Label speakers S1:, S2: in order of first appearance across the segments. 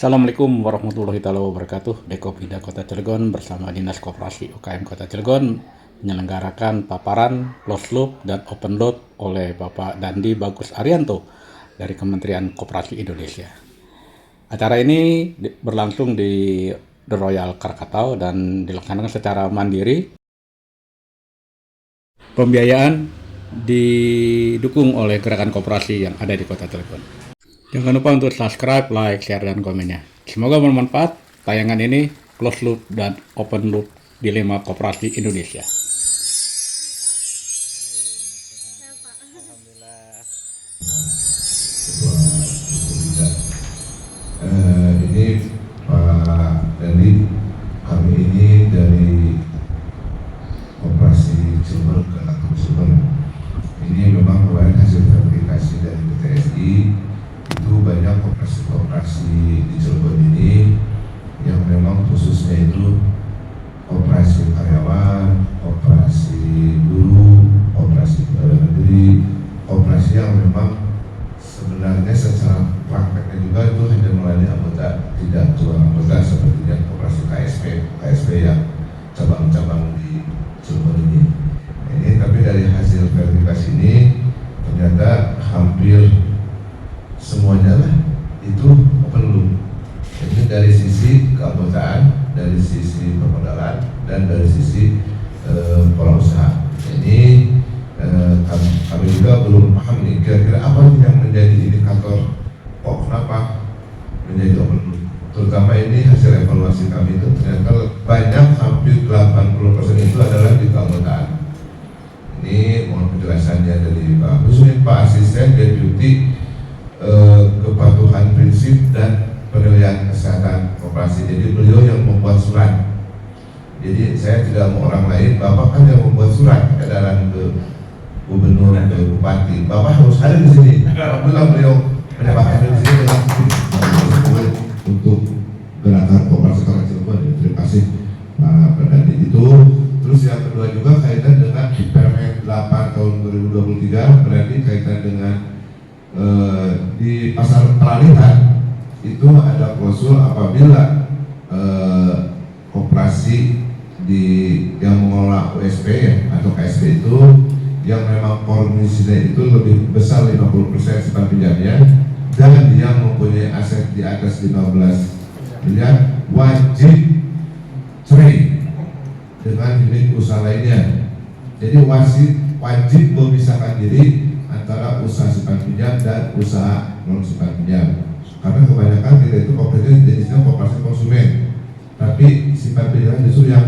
S1: Assalamualaikum warahmatullahi wabarakatuh. Dekopinda Kota Cilegon bersama Dinas Koperasi UKM Kota Cilegon menyelenggarakan paparan closed loop dan open loop oleh Bapak Dandi Bagus Arianto dari Kementerian Koperasi Indonesia. Acara ini berlangsung di The Royal Krakatau dan dilaksanakan secara mandiri. Pembiayaan didukung oleh gerakan koperasi yang ada di Kota Cilegon. Jangan lupa untuk subscribe, like, share, dan komennya. Semoga bermanfaat. Tayangan ini closed loop dan open loop dilema koperasi Indonesia.
S2: Ini Pak Dandi, kami ini dari Koperasi Cilegon ke Agung Cilegon. Ini memang kemarin hasil verifikasi dari PTSI itu banyak koperasi-koperasi di Cilegon ini yang memang khususnya itu koperasi karyawan, koperasi guru, koperasi pegawai negeri, koperasi yang memang sebenarnya secara prakteknya juga itu hanya melayani anggota, tidak cuma anggota seperti yang koperasi KSP yang cabang-cabang di Cilegon ini. Ini tapi dari hasil verifikasi ini ternyata hampir semuanya lah itu open loop. Jadi dari sisi keanggotaan, dari sisi permodalan, dan dari sisi pola usaha. Ini kami juga belum paham nih kira-kira apa yang menjadi indikator kok kenapa menjadi open loop. Terutama ini hasil evaluasi kami itu ternyata banyak, hampir 80% itu adalah di keanggotaan. Ini mohon penjelasannya dari Pak Husni, Pak Asisten Deputi Kepatuhan Prinsip dan Penilaian Kesehatan Koperasi. Jadi beliau yang membuat surat. Jadi saya tidak mau orang lain, Bapak kan yang membuat surat edaran ke Gubernur dan ke Bupati. Bapak harus ada di sini. Alhamdulillah beliau menyebabkan di sini dengan untuk gerakan koperasi Kota Cilegon. Terima kasih Pak Dandi itu. Terus yang kedua juga kaitan dengan Permen 8 tahun 2023, berarti kaitan dengan di pasar peralihan itu ada klausul apabila koperasi yang mengelola USP atau KSP itu yang memang komisinya itu lebih besar 50% simpan pinjamnya dan yang mempunyai aset di atas 15 miliar wajib cerai dengan unit usaha lainnya. Jadi wajib memisahkan diri antara usaha simpan pinjam dan usaha non simpan pinjam. Karena kebanyakan kita itu koperasi jenisnya koperasi konsumen, tapi simpan pinjam justru yang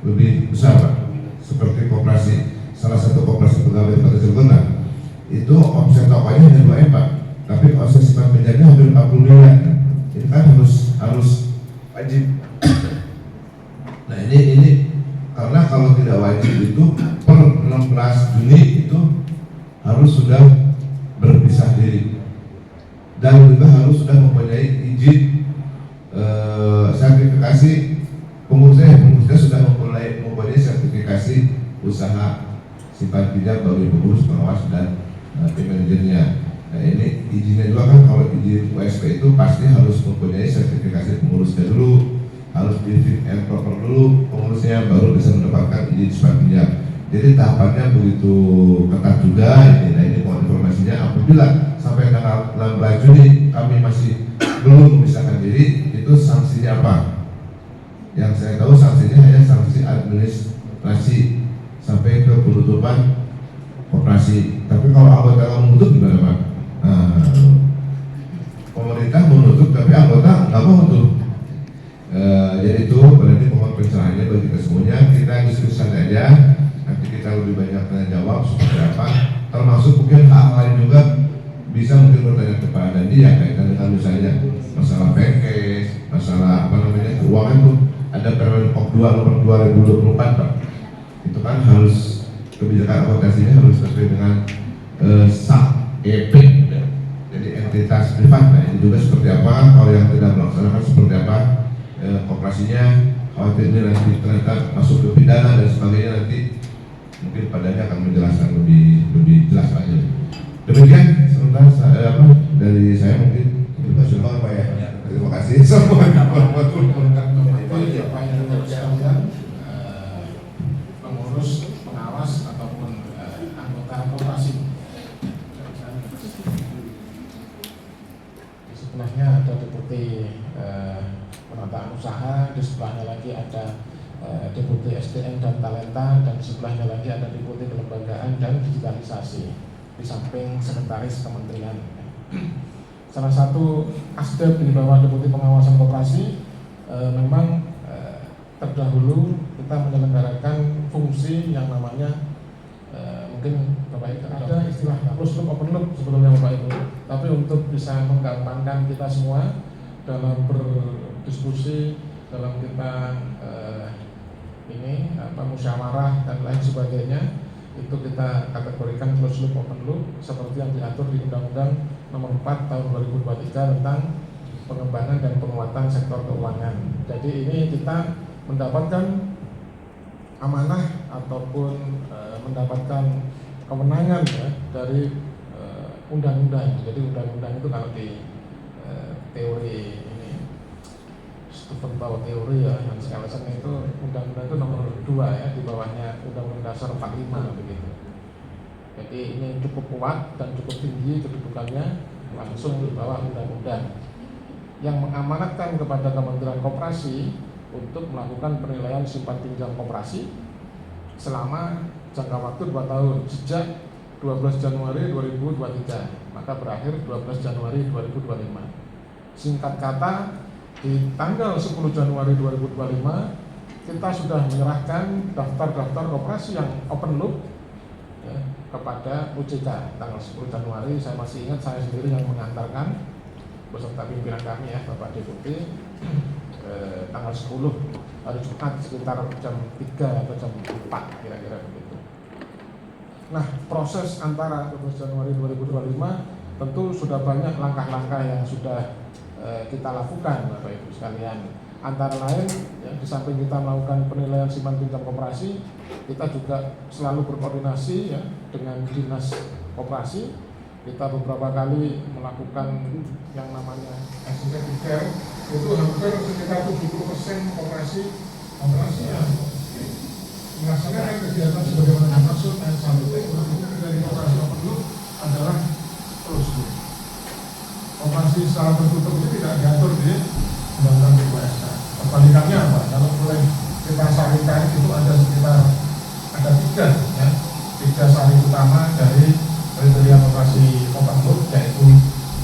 S2: lebih besar, Pak. Seperti koperasi, salah satu koperasi pegawai Kota Cilegon itu omset tokonya hanya 2 M, Pak, tapi omset simpan pinjamnya hampir 40 miliar. Ini kan harus wajib. Nah ini karena kalau tidak wajib itu per 16 Juni itu harus sudah berpisah diri dan juga harus sudah mempunyai izin sertifikasi pengurusnya sudah mempunyai sertifikasi usaha simpan pinjam bagi pengurus, pengawas, dan tim manajernya. Nah ini izinnya juga kan, kalau izin USP itu pasti harus mempunyai sertifikasi pengurusnya dulu, harus di fit and proper dulu pengurusnya, baru bisa mendapatkan izin simpan pinjam. Jadi tahapannya begitu ketat juga ini. Nah ini mohon informasinya, apabila sampai tanggal 16 Juni kami masih belum memisahkan diri, itu sanksinya apa? Yang saya tahu sanksinya hanya sanksi administrasi sampai ke penutupan koperasi. Tapi kalau anggota nggak menutup gimana, Pak? Pemerintah menutup tapi anggota nggak mau menutup. Jadi itu berarti mohon pencerahannya bagi kita semuanya. Kita diskusi aja. Nanti kita lebih banyak tanya jawab seperti apa, termasuk mungkin hal lain juga bisa mungkin bertanya kepada Dandi ya, kaitan dengan misalnya masalah PKS, masalah keuangan tuh ada Permen POK 2 nomor 2024, Pak. Itu kan harus kebijakan akuntansinya harus sesuai dengan SAP EP, jadi entitas privat. Nah ini juga seperti apa, kalau yang tidak melaksanakan seperti apa koperasinya, khawatir ini nanti ternyata masuk ke pidana dan sebagainya, nanti mungkin padanya akan menjelaskan lebih jelas lagi. Demikian sementara dari saya mungkin. Terima kasih Pak ya. Terima kasih.
S3: sebelahnya ada deputi penataan usaha, di sebelahnya lagi ada deputi SDM dan talenta, dan di sebelahnya lagi ada deputi kelembagaan dan digitalisasi, di samping sekretaris kementerian. Salah satu asdep di bawah deputi pengawasan koperasi memang terdahulu kita menyelenggarakan fungsi yang namanya mungkin Bapak Ibu ada istilah closed loop open loop sebelumnya Bapak Ibu, tapi untuk bisa menggampangkan kita semua dalam berdiskusi, dalam kita musyawarah dan lain sebagainya, itu kita kategorikan closed loop open loop seperti yang diatur di Undang-Undang Nomor 4 Tahun 2023 tentang pengembangan dan penguatan sektor keuangan. Jadi ini kita mendapatkan amanah ataupun mendapatkan kewenangan ya dari undang-undang. Jadi undang-undang itu kalau di teori ini Stephen Bauer teori ya, yang sekalian itu undang-undang itu nomor 2 ya, di bawahnya Undang-Undang Dasar 45 begitu. Jadi ini cukup kuat dan cukup tinggi kedudukannya, langsung di bawah undang-undang yang mengamanatkan kepada Kementerian Koperasi untuk melakukan penilaian simpan pinjam koperasi selama jangka waktu 2 tahun sejak 12 Januari 2023 maka berakhir 12 Januari 2025. Singkat kata, di tanggal 10 Januari 2025 kita sudah menyerahkan daftar-daftar koperasi yang open loop ya, kepada OJK. Tanggal 10 Januari saya masih ingat, saya sendiri yang mengantarkan beserta pimpinan kami ya, Bapak Deputi, tanggal 10 hari Jumat sekitar jam 3 atau jam 4 kira-kira begitu. Nah, proses antara 12 Januari 2025 tentu sudah banyak langkah-langkah yang sudah kita lakukan Bapak Ibu sekalian. Antara lain ya, di samping kita melakukan penilaian simpan pinjam koperasi, kita juga selalu berkoordinasi ya dengan dinas koperasi. Kita beberapa kali melakukan yang namanya SDM care, itu hampir sekitar 70% koperasi yang melaksanakan kegiatan sebagaimana dimaksud dan selanjutnya dari koperasi open loop adalah closed loop. Koperasi secara tertutup itu tidak diatur di Undang-Undang PKWSK. Kebalikannya apa? Kalau boleh kita saringkan itu ada tiga ya, tiga sari utama dari kriteria koperasi open loop, yaitu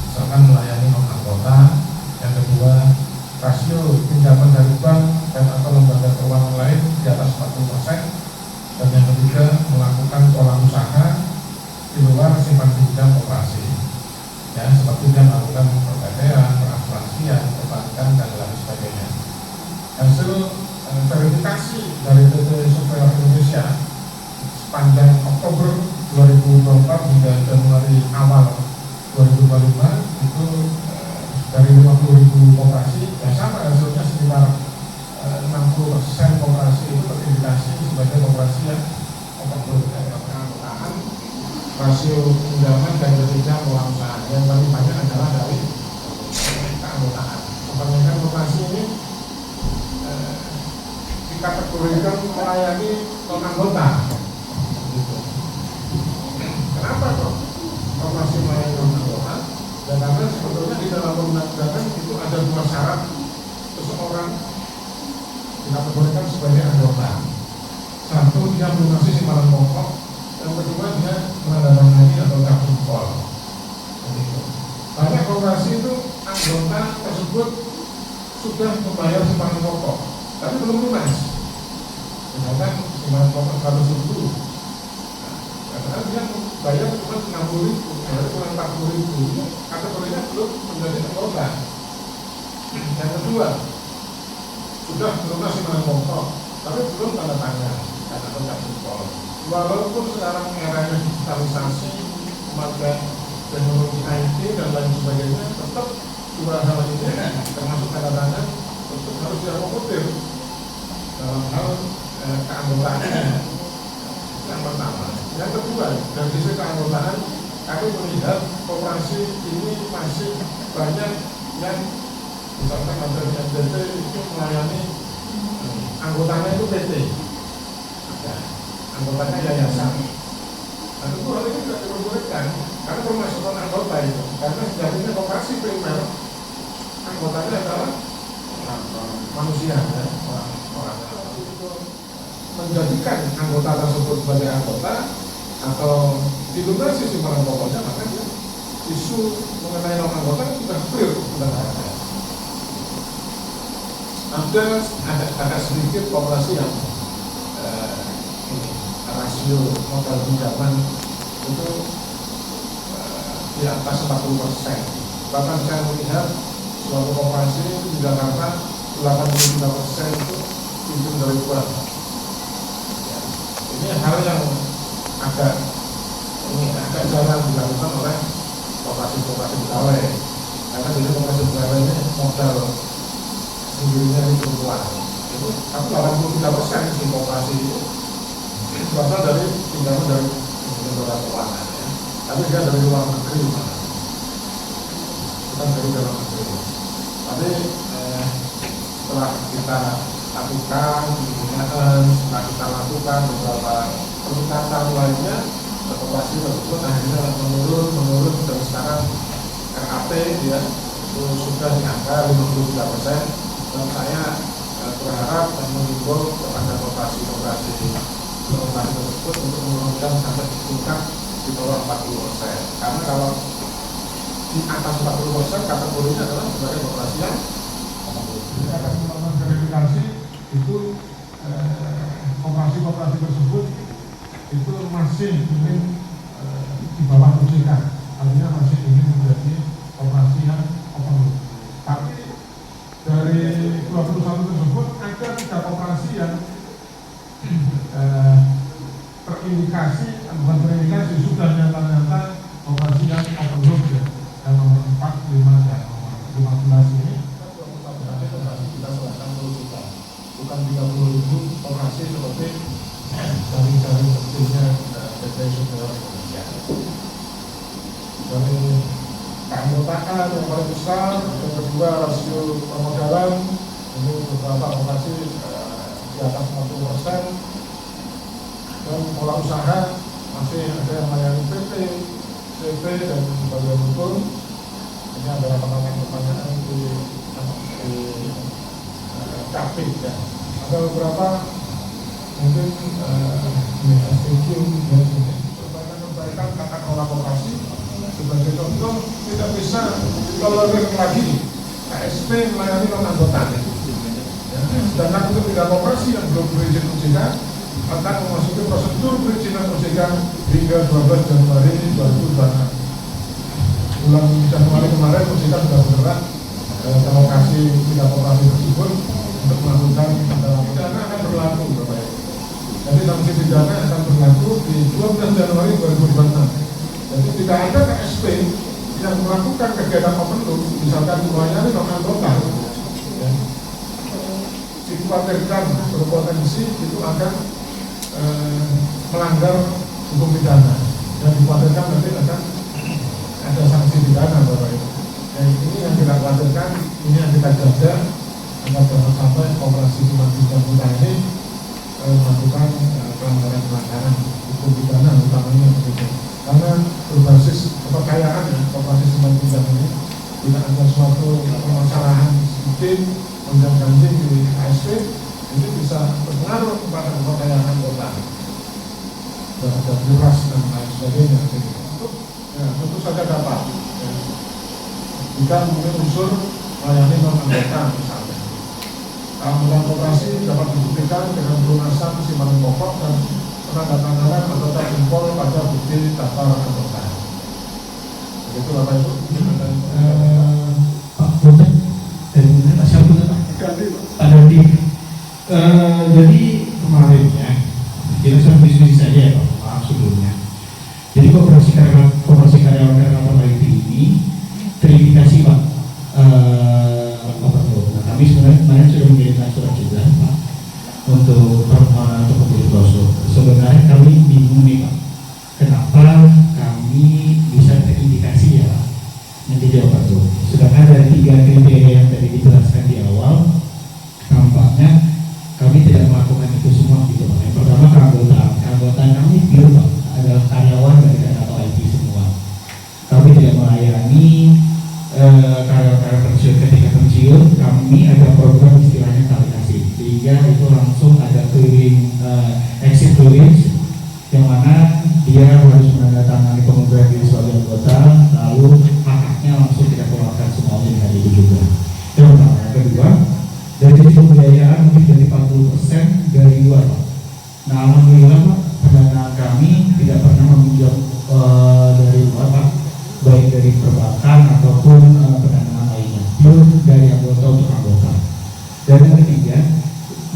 S3: misalkan melayani non-anggota, yang kedua rasio pinjaman dari bank dan atau lembaga keuangan lain di atas 40%, dan yang ketiga melakukan pola usaha di luar simpan pinjam koperasi ya, seperti dia melakukan pergadaian, perasuransian, perbankan dan lain sebagainya. Hasil verifikasi dari PT Surveyor Indonesia sepanjang Oktober 2024 hingga Januari awal 2025 itu dari 50.000 koperasi yang sama hasilnya sekitar 60% koperasi itu terindikasi sebagai koperasi yang open loop, penganggotaan, rasio pinjaman dan ketiga pola usaha. Yang paling banyak adalah dari keanggotaan. Kebanyakan koperasi ini dikategorikan melayani non-anggota. Gitu. Kenapa kok koperasi melayani non-anggota? Dan karena sebetulnya di dalam undang-undang itu ada 2 syarat seseorang dikategorikan sebagai anggota. Satu, dia melunasi simpanan pokok. Yang kedua, dia menandatangani atau jempol. Banyak koperasi itu anggota tersebut sudah membayar simpanan pokok, tapi belum lunas. Misalkan simpanan pokok 100.000, karena dia bayar cuma 60.000, bayar cuma 40.000, kategorinya belum menjadi anggota. Yang kedua, sudah lunas simpanan pokok, tapi belum tanda tangan atau jempol. Walaupun sekarang eranya digitalisasi, memakai teknologi IT dan lain sebagainya, tetap 2 hal ini termasuk tanda tangan tetap harus diakomodir dalam hal keanggotaannya. Yang pertama. Yang kedua, dari sisi keanggotaan, kami melihat koperasi ini masih banyak yang misalkan ada di NTT itu melayani anggotanya itu PT, ya, anggotanya yayasan. Nah, tentu hal ini tidak diperbolehkan karena pemasukan anggota itu, karena sejatinya koperasi primer anggotanya adalah manusia, ya, orang. Menjadikan anggota tersebut sebagai anggota atau dilunasi simpanan pokoknya, maka dia isu mengenai non anggota sudah clear, sudah ada. Ada sedikit populasi yang rasio modal pinjaman itu di atas 40%. Bahkan saya melihat suatu koperasi di Jakarta 83% itu pinjam dari luar. Ya, ini hal yang agak jarang dilakukan oleh koperasi-koperasi pegawai, karena jadi koperasi pegawai ini modal sendirinya itu kuat. Itu 83% di koperasi itu berasal dari pinjaman dari lembaga keuangan, ya. Tapi dia dari luar negeri, bukan dari dalam negeri. Tapi setelah kita lakukan pembinaan, setelah kita lakukan beberapa pendekatan lainnya, koperasi tersebut akhirnya menurun dan sekarang RAT dia itu sudah di angka 53%, dan saya berharap dan mengimbau kepada koperasi tersebut untuk menurunkan sampai tingkat di bawah 40%. Karena kalau di atas 40% kategorinya adalah sebagai koperasi yang akan melakukan verifikasi itu koperasi tersebut itu masih ingin di bawah OJK, artinya masih ingin menjadi koperasi yang open loop. Tapi dari 21 tersebut ada 3 koperasi yang terindikasi, bukan terindikasi, sudah nyata-nyata koperasi yang open loop, ya. Dan nomor 4, 5, dan nomor 15 ini koperasi kita selatan 10 juta, bukan 30.000 koperasi seperti jaring-jaring kecilnya PT Superior Indonesia. Dari keanggotaan yang paling besar, yang kedua rasio permodalan, ini beberapa koperasi di atas 50%, dan pola usaha masih ada yang melayani PT, CP, dan bagian hukum. Ini adalah pertanyaan di Capit, ya. Ada beberapa mungkin SPQ dan perbaikan tata kelola koperasi. Sebagai contoh, tidak bisa tolerir lagi KSP melayani non anggota. Sedangkan untuk 3 koperasi yang belum berizin OJK akan memasuki prosedur perizinan OJK hingga 12 Januari 2026. Bulan Januari kemarin OJK sudah bergerak alokasi 3 koperasi tersebut untuk melakukan pidana akan berlaku, Bapak Ibu. Jadi sanksi pidana akan berlaku di 12 Januari 2026. Jadi tidak ada KSP yang melakukan kegiatan open loop, misalkan melayani non anggota, ya, dikhawatirkan berpotensi itu akan melanggar hukum pidana, dan dikhawatirkan nanti akan ada sanksi pidana, Bapak Ibu. Dan ini yang kita khawatirkan, ini yang kita jaga agar jangan sampai koperasi cuma pinjam kita ini melakukan pelanggaran hukum pidana utamanya begitu. Karena berbasis kepercayaan, ya, koperasi simpan pinjam ini tidak ada suatu permasalahan sedikit gonjang-ganjing di KSP, ini bisa berpengaruh kepada kepercayaan anggota terhadap beras dan lain sebagainya. Ya, tentu saja dapat, ya. Jika mungkin unsur melayani non anggota misalnya, keanggotaan koperasi dapat dibuktikan dengan pelunasan simpanan pokok dan penandatanganan anggota impor pada bukti daftar anggota. Begitu Bapak Ibu.
S4: Pak Bupet dari mana siapa Pak Dandi. Jadi kemarin, ya, kita sudah diskusi saja, ya Pak, maaf sebelumnya. Jadi koperasi karyawan IT ini terindikasi, Pak, nah, kami sebenarnya sudah mengirimkan surat juga, Pak, untuk permohonan untuk membeli brosur. Sebenarnya kami bingung nih, Pak, kenapa kami bisa terindikasi, ya, nanti jawab tuh. Sedangkan dari 3 kriteria yang tadi dijelaskan di awal, nampaknya kami tidak melakukan itu semua, gitu, Pak. Yang pertama, keanggotaan kami pure, Pak, adalah karyawan dari atau IT semua. Kami tidak melayani karyawan pensiun ketika pensiun kami ada program istilahnya validasi, sehingga itu langsung ada clearing exit clearance yang mana dia harus menandatangani pengunduran diri sebagai anggota, lalu hak-haknya langsung kita keluarkan semuanya di hari itu juga. Yang pertama. Yang kedua, dari sisi pembiayaan mungkin dari 40% dari luar, Pak. Nah, alhamdulillah, Pak, pendanaan kami tidak pernah meminjam dari luar, Pak, baik dari perbankan ataupun pendanaan lainnya, pure dari anggota untuk anggota. Dan yang ketiga,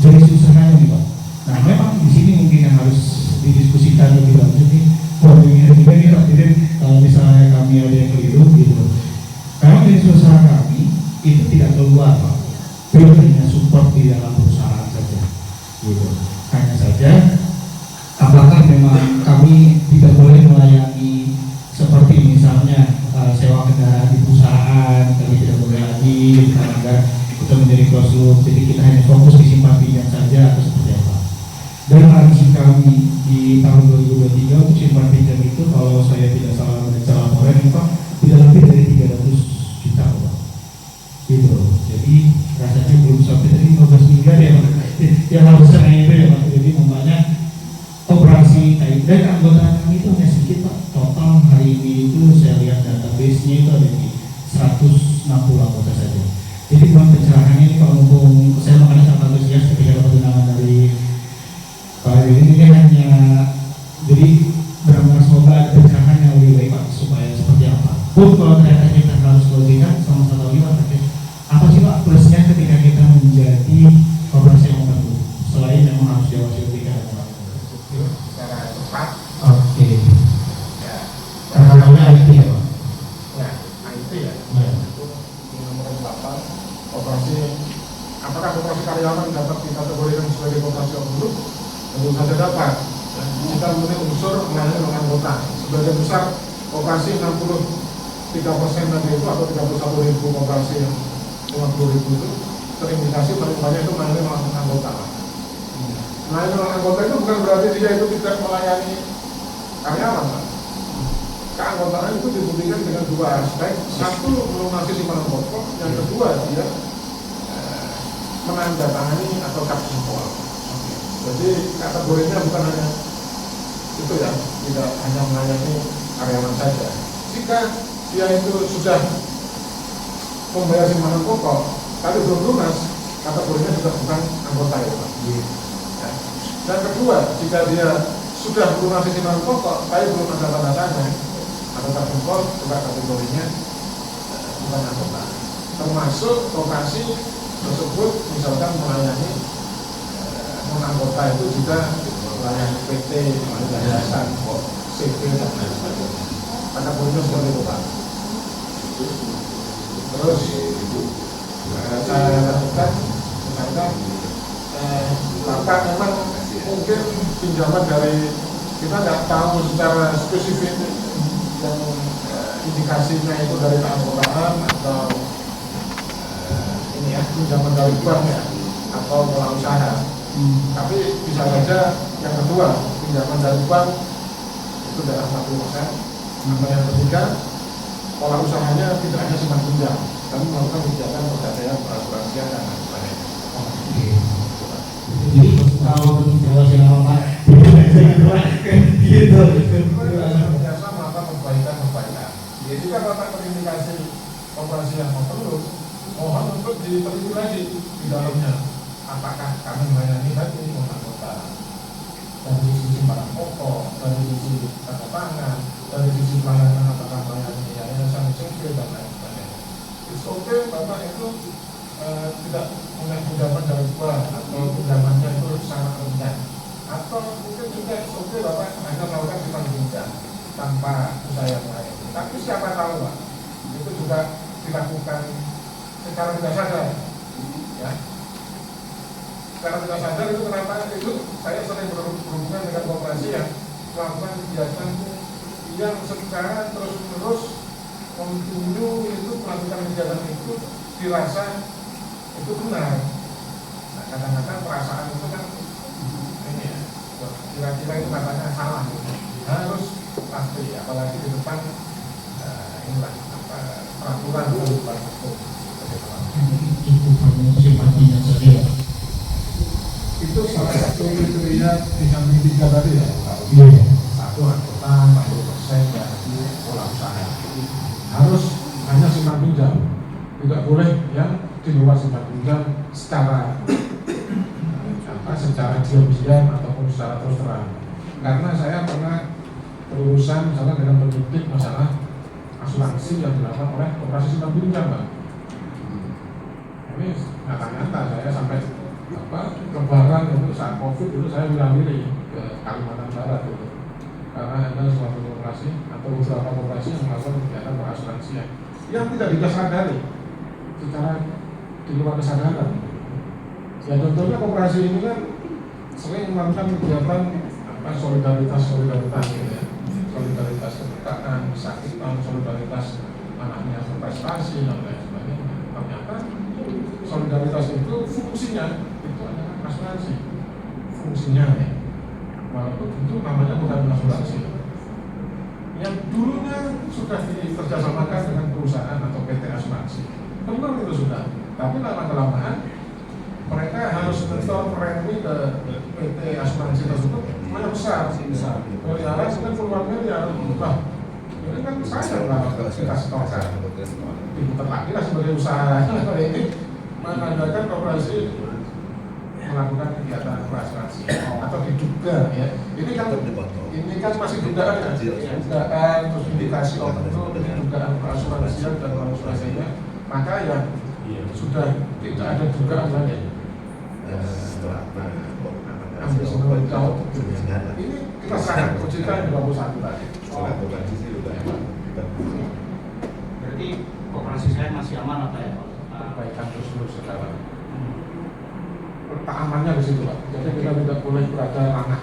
S4: jenis usahanya nih, Pak. Nah, memang di sini mungkin yang harus didiskusikan lebih lanjut nih, poinnya juga nih, Pak. Jadi kalau misalnya kami ada yang keliru gitu, memang jenis usaha kami itu tidak keluar, Pak, pure hanya support di dalam perusahaan saja gitu. Hanya saja apakah memang kami tidak boleh melayani seperti misalnya sewa kendaraan di perusahaan, kami tidak boleh lagi karena kita menjadi close loop, jadi kita hanya fokus di simpan pinjam saja atau seperti apa. Dan margin kami di tahun 2023 untuk simpan pinjam itu kalau saya tidak salah membaca laporan ini, Pak, tidak lebih dari 300 juta, Pak. Gitu. Jadi rasanya belum sampai dari 15 miliar ya, Pak. Yang harusnya itu ya, Pak. Jadi namanya operasi dan anggota kami itu hanya sedikit, Pak. Total hari ini itu saya lihat database-nya itu ada di 160 anggota saja. Jadi buat pencerahannya ini kalau mumpung saya makanya sangat antusias ketika dapat undangan dari Pak Willy, ini hanya jadi benar-benar semoga ada pencerahan yang lebih baik, Pak, supaya seperti apa. Pun kalau ternyata kita harus closing sama satu lagi, Pak, apa sih, Pak, plusnya ketika kita menjadi operasi yang membantu selain memang harus diawasi lebih Pak?
S3: Secara cepat.
S4: Oke.
S3: Ya.
S4: Karena IT ya, Pak.
S3: Ya, IT ya.
S4: Ya.
S3: Di nomor 8 operasi. Apakah operasi karyawan dapat dikategorikan sebagai operasi omnibus? Tentu saja dapat. Kita memenuhi unsur melayani oleh anggota. Sebagian besar operasi 63% tadi itu atau 31.000 operasi yang 50.000 itu terindikasi paling banyak itu melayani oleh anggota. Melayani oleh anggota itu bukan berarti dia itu tidak melayani karyawan, Pak. Keanggotaan itu dibuktikan dengan dua aspek. Satu, melunasi simpanan pokok. Yang kedua, dia menandatangani atau kad jempol. Jadi kategorinya bukan hanya itu ya, tidak hanya melayani karyawan saja. Jika dia itu sudah membayar simpanan pokok tapi belum lunas, kategorinya sudah bukan anggota ya, Pak. Ya. Dan kedua, jika dia sudah melunasi simpanan pokok tapi belum ada tanda tangan atau kad jempol, juga kategorinya bukan anggota. Termasuk lokasi tersebut misalkan melayani non-anggota itu juga melayani PT, yayasan, CV dan lain sebagainya. Kategorinya seperti itu, Pak. Terus saya lakukan misalkan Bapak memang mungkin pinjaman dari kita nggak tahu secara spesifik yang indikasinya itu dari keanggotaan atau ini ya pinjaman dari bank ya atau pola usaha. Tapi bisa saja yang kedua pinjaman dari bank itu dalam 40%. Atau yang ketiga pola usahanya tidak hanya simpan pinjam, tapi melakukan kegiatan pegadaian, perasuransian dan lain sebagainya.
S4: Jadi kalau kita siapa gitu.
S3: Biasa melakukan perbaikan. Jadi jika Bapak terindikasi operasi yang perlu, mohon untuk diteliti lagi di dalamnya. Apakah kami melayani tadi anggota dari sisi barang pokok, dari sisi tanda tangan, dari sisi pelayanan apakah melayani yayasan CV dan lain sebagainya. It's okay, Bapak itu tidak punya pinjaman dari bank atau pinjamannya itu sangat rendah, atau mungkin juga it's okay Bapak hanya melakukan simpan pinjam tanpa usaha yang lain. Tapi siapa tahu, Pak, itu juga dilakukan secara tidak sadar, ya. Secara tidak sadar itu kenapa itu saya sering berhubungan dengan koperasi yang melakukan kegiatan yang secara terus-menerus kontinu itu melakukan kegiatan itu dirasa itu benar. Nah, kadang-kadang perasaan itu kan ini ya, kira-kira itu katanya salah gitu. Harus pasti, apalagi di depan inilah peraturan dari Pak Hukum.
S4: Itu kamu simpatinya saja.
S3: Itu salah satu kriteria di samping 3 tadi ya.
S4: Iya.
S3: Satu anggota 40% dari pola usaha. Harus hanya simpan pinjam, tidak boleh yang di luar simpan pinjam secara diam-diam ataupun secara terus terang. Karena saya pernah berurusan misalnya dengan penyidik masalah asuransi yang dilakukan oleh koperasi simpan pinjam, Pak. Ini nyata-nyata saya sampai lebaran itu saat COVID itu saya wilih ke Kalimantan Barat itu. Karena ada suatu koperasi atau beberapa koperasi yang melakukan kegiatan perasuransian yang tidak disadari secara di luar kesadaran. Ya contohnya koperasi ini kan sering melakukan kegiatan solidaritas gitu ya, solidaritas keberkahan, kesakitan, solidaritas anaknya berprestasi dan lain sebagainya. Ternyata solidaritas itu fungsinya itu adalah asuransi, fungsinya ya. Walaupun itu namanya bukan asuransi. Yang dulunya sudah dikerjasamakan dengan perusahaan atau PT asuransi, benar itu sudah. Tapi lama-kelamaan mereka harus mentor premi ke PT asuransi tersebut banyak besar. Miliaran mungkin puluhan miliar. Nah, ini kan sayang lah kita setorkan. Diputar lagi lah sebagai usaha ini mengadakan koperasi melakukan kegiatan perasuransi atau diduga ya. Ini kan masih dugaan ya. Dugaan terus indikasi itu dugaan perasuransian dan lain sebagainya. Maka ya sudah tidak ada dugaan lagi. Ini kita serahkan OJK yang 21 tadi.
S5: Berarti koperasi saya masih aman apa ya?
S3: Perbaikan terus sekarang. Keamanannya di situ, Pak. Jadi kita tidak boleh berada ranah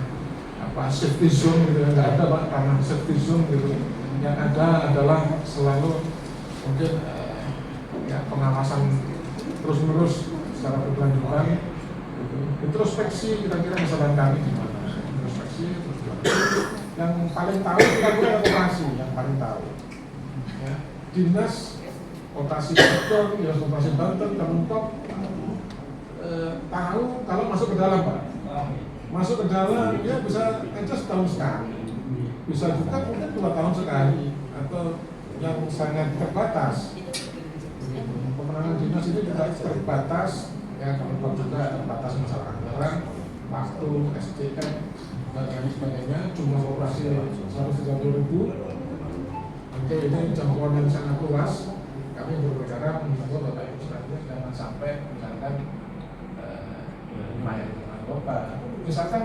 S3: safety zone gitu, nggak ada Pak ranah safety zone gitu. Yang ada adalah selalu mungkin ya pengawasan terus-menerus secara berkelanjutan. Gitu. Introspeksi kira-kira kesalahan kami di mana? Introspeksi terus yang paling tahu kita punya operasi yang paling tahu. Ya. Dinas operasi Bogor, dinas operasi Banten, Kementerian tahu kalau masuk ke dalam, Pak. Masuk ke dalam dia bisa aja setahun sekali, bisa juga mungkin 2 tahun sekali atau yang sangat terbatas. Pemenangan dinas ini juga terbatas. Ya, kalau juga terbatas masalah anggaran, waktu, SDM, dan lain sebagainya. Jumlah operasi 130.000. Oke, ini jangkauan yang sangat luas. Kami berbicara menurut Bapak Ibu sekalian jangan sampai misalkan anggota. Misalkan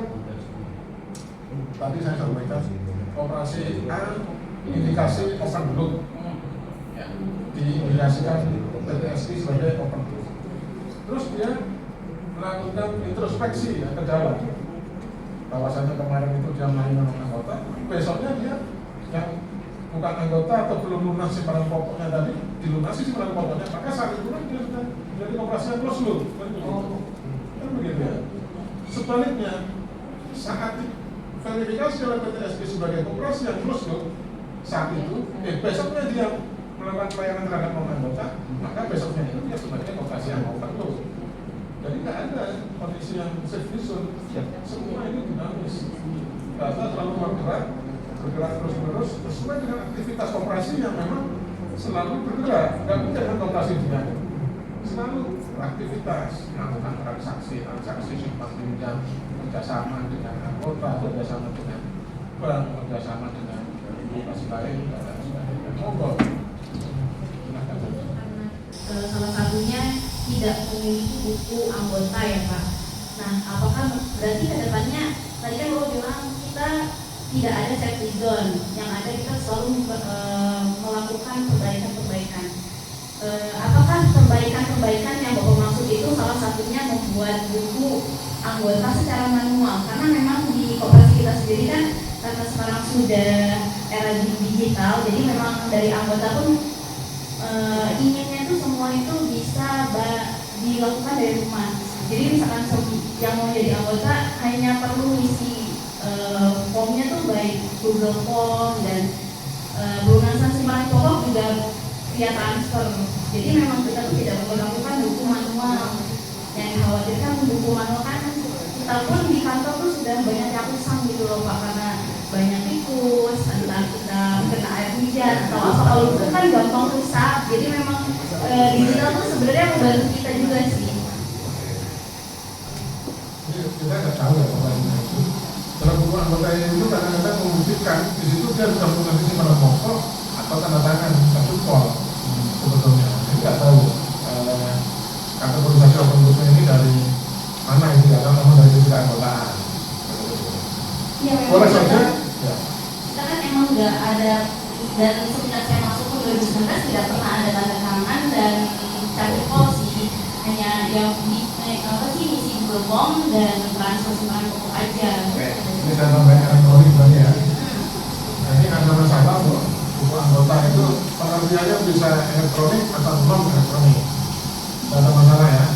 S3: tadi saya sampaikan operasi A indikasi open loop, ya, diindikasikan PTSI sebagai open loop. Terus dia melakukan introspeksi ya, ke dalam. Bahwasannya kemarin itu dia melayani anggota, besoknya dia yang bukan anggota atau belum lunas simpanan pokoknya tadi dilunasi simpanan pokoknya, maka saat itu dia sudah jadi operasi yang close loop. Kan begitu ya. Sebaliknya saat verifikasi oleh PTSB sebagai koperasi yang close loop saat itu, besoknya dia melakukan pelayanan terhadap non-anggota, maka besoknya itu dia sebagai koperasi yang open loop. Jadi nggak ada kondisi yang safety zone, semua ini dinamis. Data terlalu bergerak terus-menerus sesuai dengan aktivitas koperasi yang memang selalu bergerak. Nggak mungkin kan koperasi dinamik. Selalu aktivitas, melakukan transaksi simpan pinjam, kerjasama dengan anggota, kerjasama dengan bank, kerjasama dengan koperasi lain, dan sebagainya. Monggo.
S6: Salah satunya tidak memiliki buku anggota ya Pak. Nah, apakah berarti ke depannya tadi kan Bapak bilang kita tidak ada safety zone, yang ada kita selalu melakukan perbaikan-perbaikan. Apakah perbaikan-perbaikan yang Bapak maksud itu salah satunya membuat buku anggota secara manual? Karena memang di koperasi kita sendiri kan karena sekarang sudah era digital, jadi memang dari anggota pun inginnya itu semua itu bisa dilakukan dari rumah. Jadi misalkan yang mau jadi anggota hanya perlu isi formnya tuh baik Google Form dan pelunasan simpanan pokok juga via transfer. Jadi memang kita tuh tidak perlu lakukan buku manual. Yang dikhawatirkan buku manual kan kita pun di kantor tuh sudah banyak yang usang gitu loh Pak, karena banyak tikus, entah kita kena air hujan atau apa, kalau itu kan gampang rusak. Jadi memang digital tuh sebenarnya membantu kita juga sih.
S3: Kita nggak tahu ya pokoknya itu. Dalam buku anggota itu kadang-kadang membuktikan di situ dia sudah punya simpanan pokok atau tanda tangan satu pol sebetulnya. Saya nggak tahu kategorisasi open book ini dari mana ini, atau memang dari sisi keanggotaan.
S6: Ya,
S3: Boleh saja. Ya.
S6: Kita kan emang nggak ada, dan semenjak saya masuk ke 2019 tidak pernah ada tanda tangan dan cari pol sih, hanya yang di misi gerbong dan transfer simpanan pokok aja.
S3: Ini saya tambahin elektronik banyak ya. Nah, ini ada masalah buku anggota itu pengertiannya bisa elektronik atau non elektronik. Tidak ada masalah ya.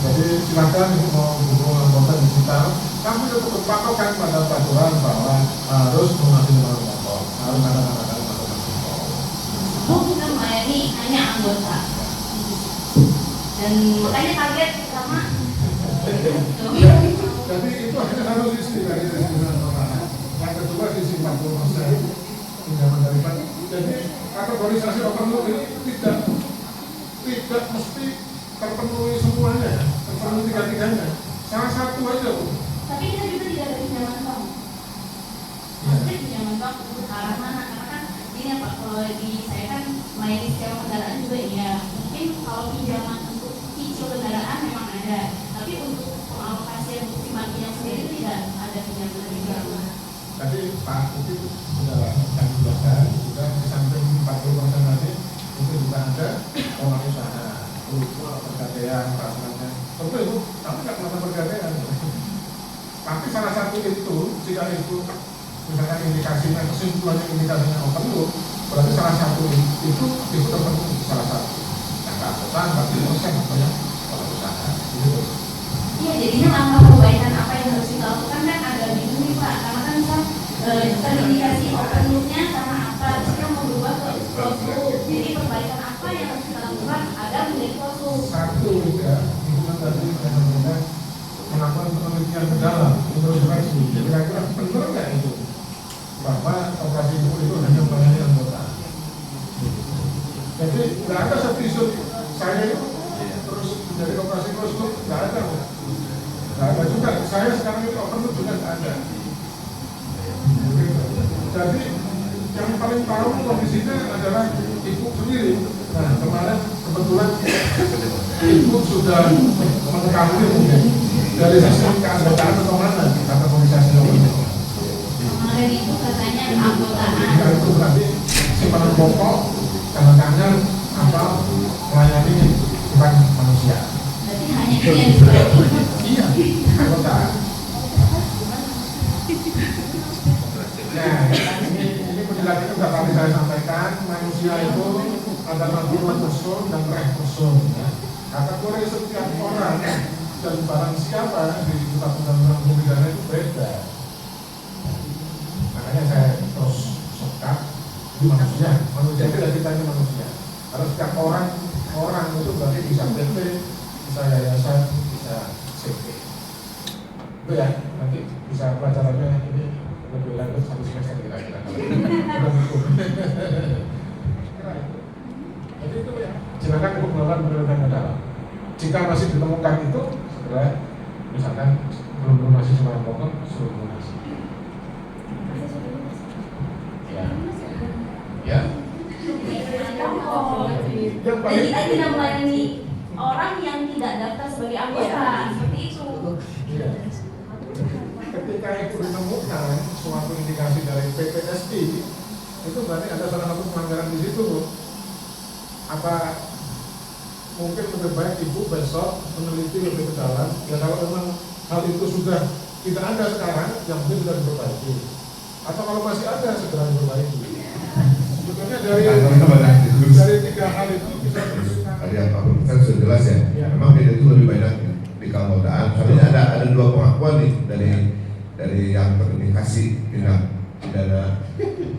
S3: Jadi silakan mau buku anggota digital, kami tetap patokan pada peraturan bahwa harus mengakui nomor pokok, harus ada tanda-tanda nomor pokok.
S6: Oh, kita melayani hanya anggota. Dan makanya kaget sama.
S3: Jadi itu hanya satu sisi dari sisi orang. Yang kedua sisi 40% pinjaman dari bank. Jadi kategorisasi open loop ini tidak mesti terpenuhi semuanya, terpenuhi tiga-tiganya. Salah satu aja Bu.
S6: Tapi kita juga tidak ada pinjaman bank. Maksudnya pinjaman bank untuk arah mana? Karena kan ini Pak, kalau di saya kan melayani sewa kendaraan juga ya. Mungkin kalau pinjaman untuk cicil kendaraan memang ada, tapi untuk pengalokasian untuk simpanan pinjam sendiri tidak ada pinjaman dari bank.
S3: Tadi Pak Uti sudah kami jelaskan juga di samping 40% tadi itu juga ada orang usaha, pergadaian, perasaan. Tentu itu, tapi nggak melakukan pergadaian. Tapi salah satu itu, jika itu misalkan indikasinya, kesimpulannya indikasinya open loop, berarti salah satu itu terpenuhi salah satu. Yang keanggotaan 40% atau yang orang usaha. Gitu.
S6: Iya, jadinya langkah perbaikan apa yang harus kita lakukan kan agak bingung nih Pak, karena kan kita terindikasi open loop-nya karena apa, terus kita mau berubah ke closed loop. Jadi perbaikan apa yang harus kita lakukan agar menjadi closed loop.
S3: Satu ya, itu tadi benar-benar melakukan penelitian ke dalam, introspeksi. Kira-kira benar nggak itu bahwa operasi itu hanya melayani anggota. Jadi nggak ada substitut saya itu terus menjadi operasi closed loop, nggak ada. Nggak ada juga. Saya sekarang itu open loop juga nggak ada. Jadi yang paling tahu kondisinya adalah ibu sendiri. Nah kemarin kebetulan ibu sudah mengetahui mungkin dari sistem keanggotaan atau mana kategorisasi itu.
S6: Kemarin itu katanya keanggotaan.
S3: Itu berarti simpanan pokok, tanda tangan atau melayani bukan manusia.
S6: Berarti hanya itu yang diperhatikan.
S3: Iya, anggota. Nah, ini penjelasan sudah tadi saya sampaikan, manusia itu ada natural person dan right person. Kategori setiap orang dan barang siapa di kitab undang-undang hukum pidana itu beda. Makanya saya terus sekat di manusia tidak kita ini manusia. Harus setiap orang itu berarti bisa PT, bisa yayasan, bisa CP. Itu ya, nanti bisa pelajarannya ini lebih lanjut satu semester kira-kira. Jadi itu ya, silakan untuk melakukan penelitian ke dalam. Jika masih ditemukan itu, segera misalkan belum lunasi semua pokok, suruh lunasi. Ya. Ya.
S6: Dan kita tidak melayani orang yang tidak daftar sebagai anggota, seperti itu.
S3: Ya. Ketika itu ditemukan suatu indikasi dari PPSI, itu berarti ada salah satu pelanggaran di situ. Apa mungkin lebih baik ibu besok meneliti lebih ke dalam? Ya kalau memang hal itu sudah tidak ada sekarang, yang mungkin sudah diperbaiki. Atau kalau masih ada, segera diperbaiki. Sebetulnya dari tiga hal itu bisa terlihat.
S2: Tadi yang Pak Profesor sudah jelas ya. Memang beda itu lebih banyak di keanggotaan. Soalnya ada dua pengakuan nih dari yang terindikasi tindak pidana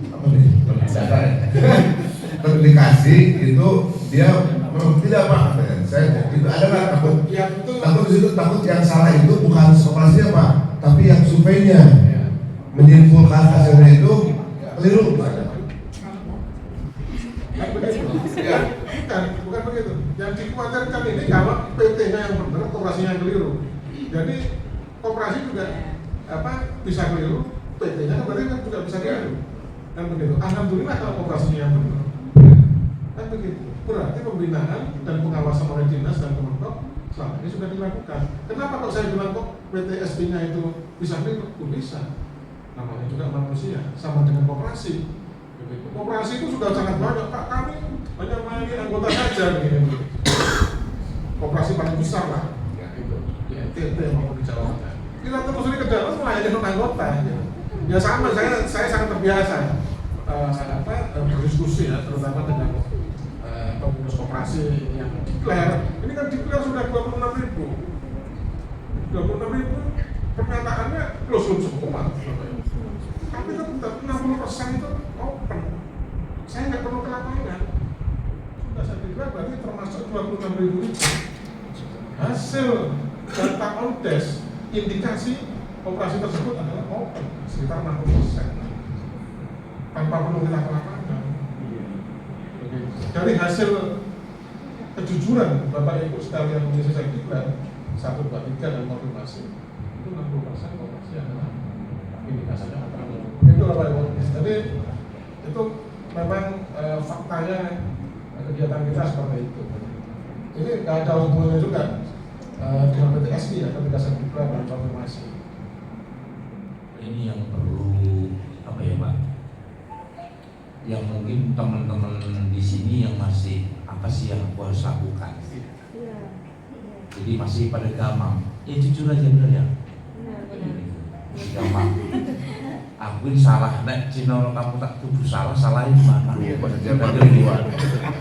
S2: apa nih? terindikasi itu dia tidak Pak, saya itu ada nggak takut di situ, takut yang salah itu bukan koperasinya Pak, tapi yang surveinya menyimpulkan hasilnya itu keliru Pak.
S3: Ya, bukan begitu. Yang dikhawatirkan ini kalau PT-nya yang benar, koperasinya yang keliru. Jadi koperasi juga bisa keliru, PT-nya kan berarti kan juga bisa keliru. Kan begitu. Alhamdulillah kalau koperasinya yang benar. Kan begitu. Berarti pembinaan dan pengawasan oleh dinas dan Kementerian selama ini sudah dilakukan. Kenapa kok saya bilang kok PT SP-nya itu bisa keliru? Bisa. Namanya juga manusia, sama dengan koperasi. Koperasi itu sudah sangat banyak Pak, kami hanya melayani anggota saja begini. Koperasi paling besar lah, ya itu di NTT maupun di Jawa Tengah. Kita telusuri ke dalam melayani anggota. Ya sama, saya sangat terbiasa berdiskusi ya, terutama dengan pengurus koperasi yang declare. Ini kan declare sudah 26.000. 26.000 pernyataannya close semua. Tapi kan 60% itu open. Saya nggak perlu ke lapangan. Sudah saya kira berarti termasuk 26.000 itu. Hasil data on desk indikasi operasi tersebut adalah open sekitar 60%. Tanpa perlu kita ke lapangan. Dari hasil kejujuran Bapak Ibu sekalian yang saya kira 1, 2, 3 dan konfirmasi itu 60% operasi adalah indikasinya apa? Itu Bapak Ibu. Jadi itu memang faktanya kegiatan kita seperti itu. Ini nggak ada hubungannya juga dengan PTSI ya, ketika saya buka dan konfirmasi.
S7: Ini yang perlu apa ya Pak? Yang mungkin teman-teman di sini yang masih apa sih yang aku harus lakukan? Jadi masih pada gamang. Ya jujur aja benar ya. Gamang. Aku ini salah, nek Cino kamu tak tuduh salahin di mana?
S5: Apa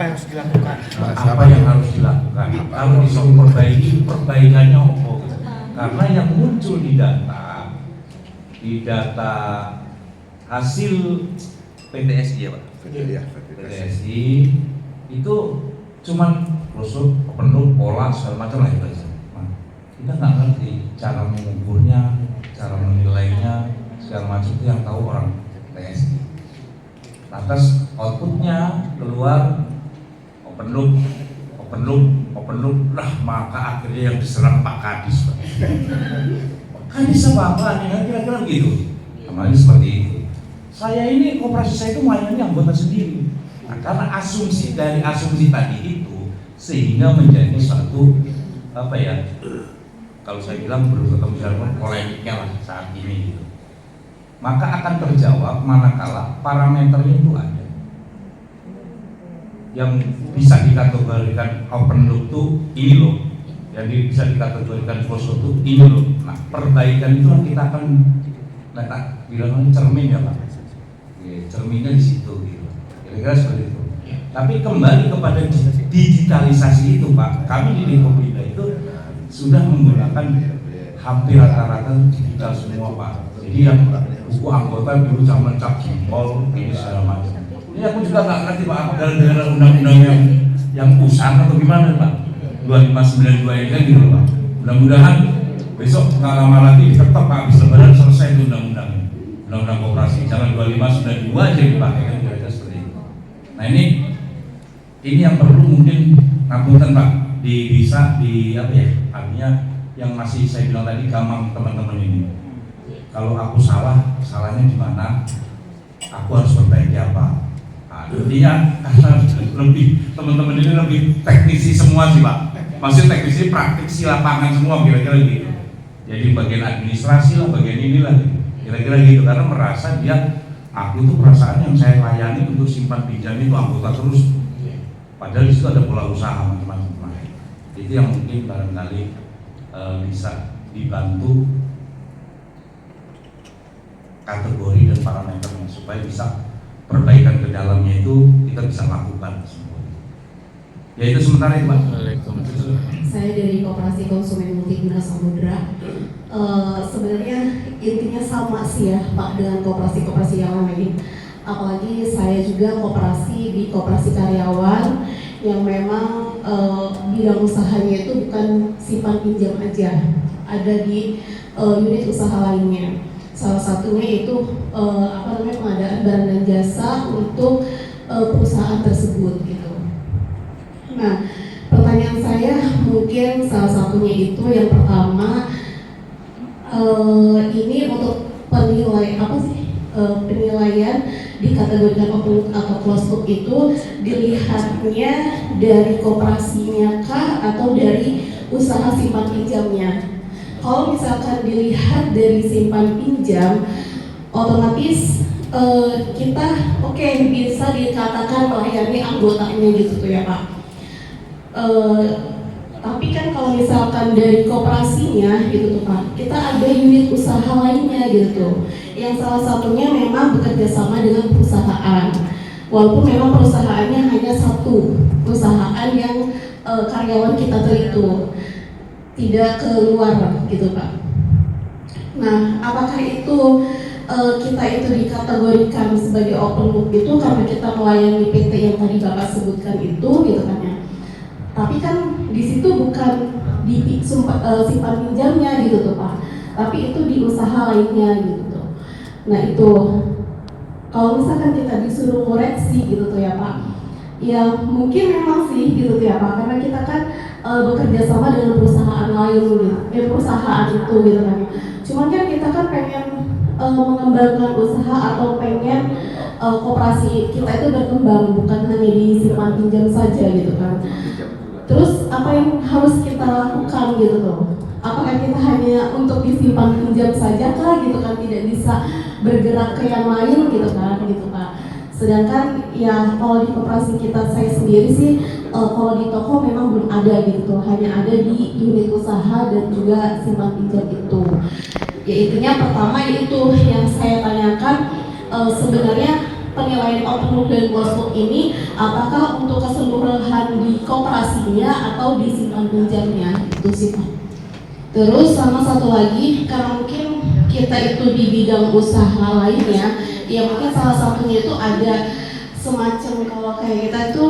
S5: yang harus dilakukan?
S7: Apa yang harus dilakukan? Kalau disuruh perbaiki, perbaikannya apa? Karena yang muncul di data hasil PTSI ya Pak? PTSI itu cuman rusuk, penuh, pola, segala macam lah itu aja. Kita nggak ngerti cara mengukurnya, cara menilainya, segala macam itu yang tahu orang PTSI. Lantas outputnya keluar open loop, lah maka akhirnya yang diserang Pak Kadis. Kadis apa nih? Kira-kira begitu. Namanya seperti itu. Saya ini koperasi saya itu melayani anggota sendiri. Nah, karena asumsi tadi itu sehingga menjadi suatu apa ya? Kalau saya bilang belum ketemu jalan polemiknya lah saat ini gitu. Maka akan terjawab manakala parameternya itu ada. Yang bisa dikategorikan open loop itu ini loh, yang bisa dikategorikan closed loop itu ini loh. Nah perbaikan itu kita akan bilang cermin ya Pak. Cerminnya di situ gitu. Kira-kira seperti itu. Tapi kembali kepada digitalisasi itu Pak, kami di Dekopinda itu sudah menggunakan hampir rata-rata digital semua Pak. Jadi yang buku anggota dulu zaman cap jempol ini segala macam. Ini aku juga nggak ngerti Pak, apa gara-gara undang-undang yang usang atau gimana Pak? 2592 ini kan gitu Pak. Mudah-mudahan besok nggak lama lagi diketok Pak, habis lebaran selesai itu undang-undang koperasi. Jangan 2592 aja dipakai kan kira-kira seperti itu. Nah ini yang perlu mungkin ngapunten Pak, bisa di apa ya? Artinya yang masih saya bilang tadi gampang teman-teman ini. Kalau aku salahnya di mana? Aku harus perbaiki apa? Nah, intinya karena lebih teman-teman ini lebih teknisi semua sih Pak. Maksudnya teknisi praktisi lapangan semua kira-kira gitu. Jadi bagian administrasi lah, bagian inilah kira-kira gitu. Karena merasa aku tuh perasaan yang saya layani untuk simpan pinjam itu anggota terus. Padahal di situ ada pola usaha macam-macam. Itu yang mungkin barangkali bisa dibantu kategori dan parameternya supaya bisa perbaikan ke dalamnya itu kita bisa lakukan semua. Ya itu sementara itu Pak.
S8: Saya dari Koperasi Konsumen Multiguna Samudra. Sebenarnya intinya sama sih ya Pak dengan koperasi-koperasi yang lain. Apalagi saya juga di koperasi karyawan yang memang bidang usahanya itu bukan simpan pinjam aja, ada di unit usaha lainnya. Salah satunya itu pengadaan barang dan jasa untuk perusahaan tersebut gitu. Nah, pertanyaan saya mungkin salah satunya itu yang pertama, ini untuk penilaian dikategorikan open loop atau closed loop itu dilihatnya dari koperasinya kah atau dari usaha simpan pinjamnya? Kalau misalkan dilihat dari simpan pinjam, otomatis kita bisa dikatakan melayani anggotanya gitu tuh ya Pak. Tapi kan kalau misalkan dari koperasinya gitu tuh Pak, kita ada unit usaha lainnya gitu, yang salah satunya memang bekerja sama dengan perusahaan. Walaupun memang perusahaannya hanya satu perusahaan yang karyawan kita itu tidak keluar gitu Pak. Nah, apakah itu kita itu dikategorikan sebagai open loop itu karena kita melayani PT yang tadi Bapak sebutkan itu gitu kan ya? Tapi kan di situ bukan di simpan pinjamnya gitu tuh Pak, tapi itu di usaha lainnya gitu. Nah itu kalau misalkan kita disuruh koreksi gitu tuh ya Pak, ya mungkin memang sih gitu tuh ya Pak, karena kita kan bekerja sama dengan perusahaan lain gitu, perusahaan itu gitu kan. Cuman kan kita kan pengen mengembangkan usaha atau pengen koperasi kita itu berkembang, bukan hanya di simpan pinjam saja gitu kan. Terus apa yang harus kita lakukan gitu tuh? Apakah kita hanya untuk disimpan pinjam saja kah gitu kan, tidak bisa bergerak ke yang lain gitu kan gitu Pak. Sedangkan ya kalau di koperasi kita saya sendiri sih kalau di toko memang belum ada gitu, hanya ada di unit usaha dan juga simpan pinjam itu. Ya intinya pertama itu yang saya tanyakan, sebenarnya penilaian open loop dan closed loop ini apakah untuk keseluruhan di koperasinya atau di simpan pinjamnya itu sih Pak. Terus sama satu lagi, karena mungkin kita itu di bidang usaha lainnya, ya mungkin salah satunya itu ada semacam kalau kayak kita itu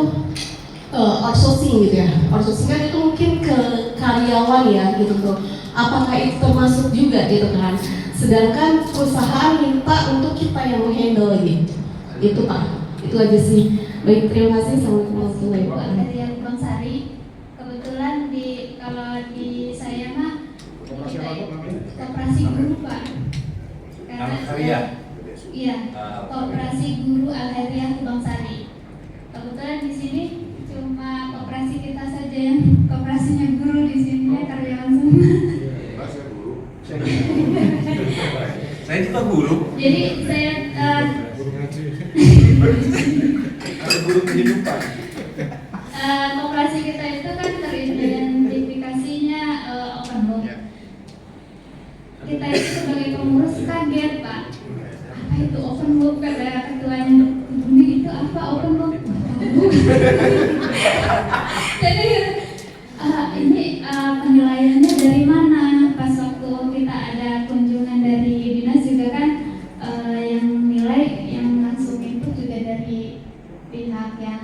S8: outsourcing gitu ya. Outsourcing kan itu mungkin ke karyawan ya gitu tuh. Apakah itu termasuk juga gitu kan? Sedangkan perusahaan minta untuk kita yang menghandle gitu. Itu Pak, itu aja sih. Baik, terima kasih. Assalamualaikum warahmatullahi wabarakatuh.
S6: Dari yang Bang Sari, kebetulan kalau di saya mah koperasi guru Pak.
S7: Al-Khairiyah.
S6: Iya, koperasi guru Al-Khairiyah Bang Sari. Kebetulan di sini cuma koperasi kita saja yang koperasinya guru, di sini karyawan semua.
S7: Saya juga guru.
S6: Jadi saya
S7: Ada guru kehidupan.
S6: koperasi kita itu kan teridentifikasinya open loop. Kita itu sebagai pengurus kaget Pak. Apa itu open loop? Kata ketuanya, Bumi itu apa open loop? Jadi ini penilaiannya dari mana? Pas waktu kita ada kunjungan dari dinas juga kan yang nilai yang langsung itu juga dari pihak yang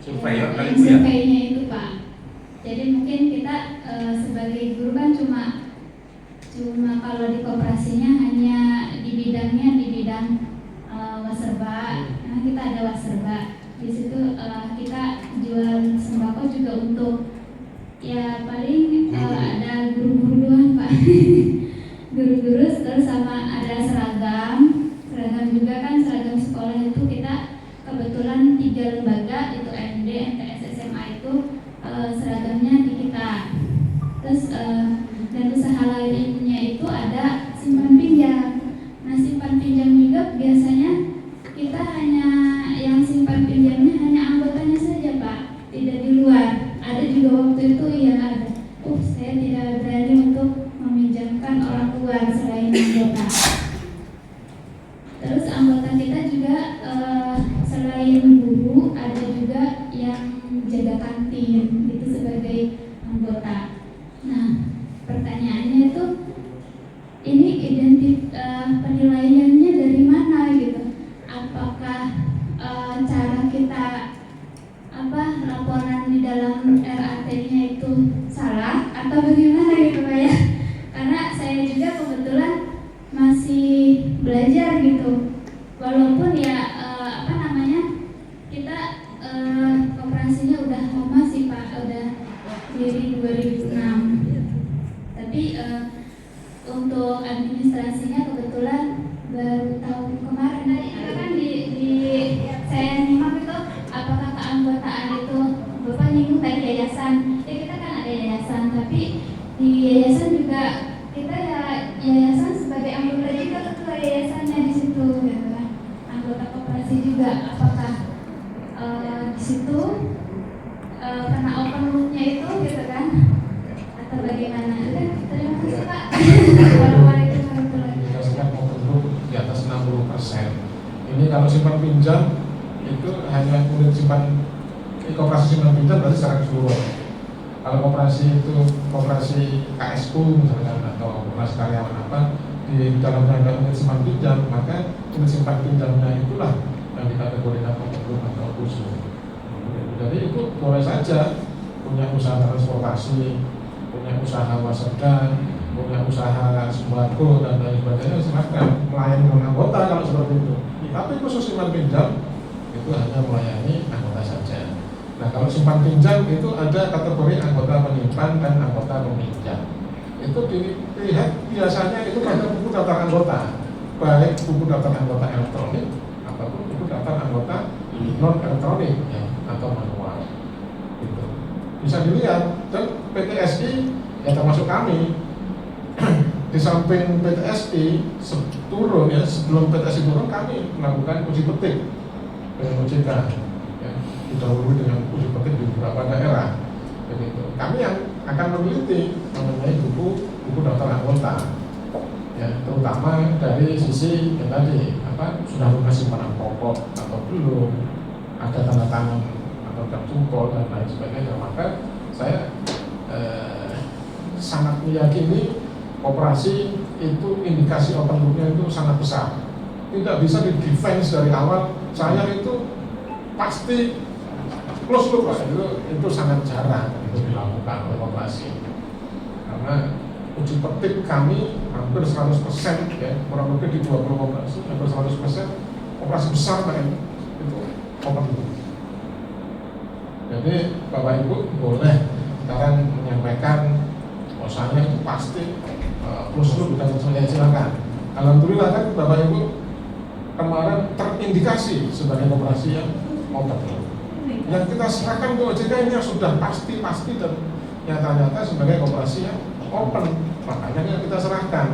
S7: Surveyor kali
S6: yang
S7: Bu ya.
S6: surveinya itu Pak. Jadi mungkin kita sebagai guru kan cuma kalau di koperasinya hanya di bidang waserba. Nah, kita ada waserba. Di situ kita jual sembako juga untuk ya paling ada guru-guru doang Pak. Guru-guru, terus sama ada seragam juga kan, seragam sekolah itu kita kebetulan 3 lembaga itu SD, MTS, SMA itu seragamnya di kita. Terus dan usaha lainnya itu ada simpan pinjam. Nah simpan pinjam juga biasanya kita hanya yang simpan pinjamnya hanya anggotanya saja Pak, tidak di luar. Ada juga waktu itu yang ada, saya tidak berani untuk meminjamkan orang luar selain anggota. Terus anggota kita juga selain guru ada juga yang jaga kantin itu sebagai anggota. Nah pertanyaannya itu ini penilaiannya dari mana gitu?
S9: dalam RAT-nya itu salah atau bagaimana gitu Pak ya? Karena saya juga kebetulan masih belajar gitu, walaupun ya kita koperasinya udah lama sih Pak, udah dari 2006, tapi untuk administrasinya kebetulan baru tahun kemarin. Tadi kan di saya nyimak itu apakah keanggotaan itu Bapak nyinggung tadi yayasan, ya kita kan ada yayasan, tapi di yayasan juga kita ya yayasan sebagai anggota juga ketua yayasannya di situ gitu kan, anggota koperasi juga. Apakah di situ karena open loop-nya itu gitu kan, atau bagaimana? Terima kasih Pak. Assalamualaikum warahmatullahi
S3: Dikasihkan open loop di atas 60%. Ini kalau simpan pinjam itu hanya unit simpan koperasi simpan pinjam berarti secara keseluruhan. Kalau koperasi itu koperasi KSU misalkan atau koperasi karyawan apa di dalam rangka unit simpan pinjam, maka unit simpan pinjamnya itulah yang dikategorikan open loop atau khusus. Jadi itu boleh saja punya usaha transportasi, punya usaha wasedan, punya usaha sembako dan lain sebagainya, silahkan melayani anggota kalau seperti itu. Tapi khusus simpan pinjam itu hanya melayani anggota saja. Nah kalau simpan pinjam itu ada kategori anggota penyimpan dan anggota peminjam. Itu dilihat biasanya itu pada buku daftar anggota, baik buku daftar anggota elektronik ataupun buku daftar anggota non elektronik ya, atau manual. Gitu. Bisa dilihat, dan PTSI ya termasuk kami. Di samping PTSI turun ya, sebelum PTSI turun kami melakukan uji petik dengan OJK ya, didahului dengan uji petik di beberapa daerah. Begitu. Kami yang akan meneliti mengenai buku daftar anggota ya, terutama dari sisi yang tadi sudah lunas simpanan pokok atau belum, ada tanda tangan atau cap jempol dan lain sebagainya. Maka saya sangat meyakini koperasi itu indikasi open loop-nya itu sangat besar. Tidak bisa di defense dari awal saya itu pasti close loop, itu sangat jarang itu dilakukan oleh koperasi. Karena uji petik kami hampir 100% ya, kurang lebih di 20 koperasi hampir 100% koperasi besar kan itu open loop. Jadi Bapak Ibu boleh sekarang menyampaikan bahwasanya itu pasti close loop dan sebagainya, silakan. Alhamdulillah kan Bapak Ibu kemarin terindikasi sebagai koperasi yang open loop. Yang kita serahkan ke OJK ini sudah pasti dan nyata-nyata sebagai koperasi yang open, makanya kita serahkan.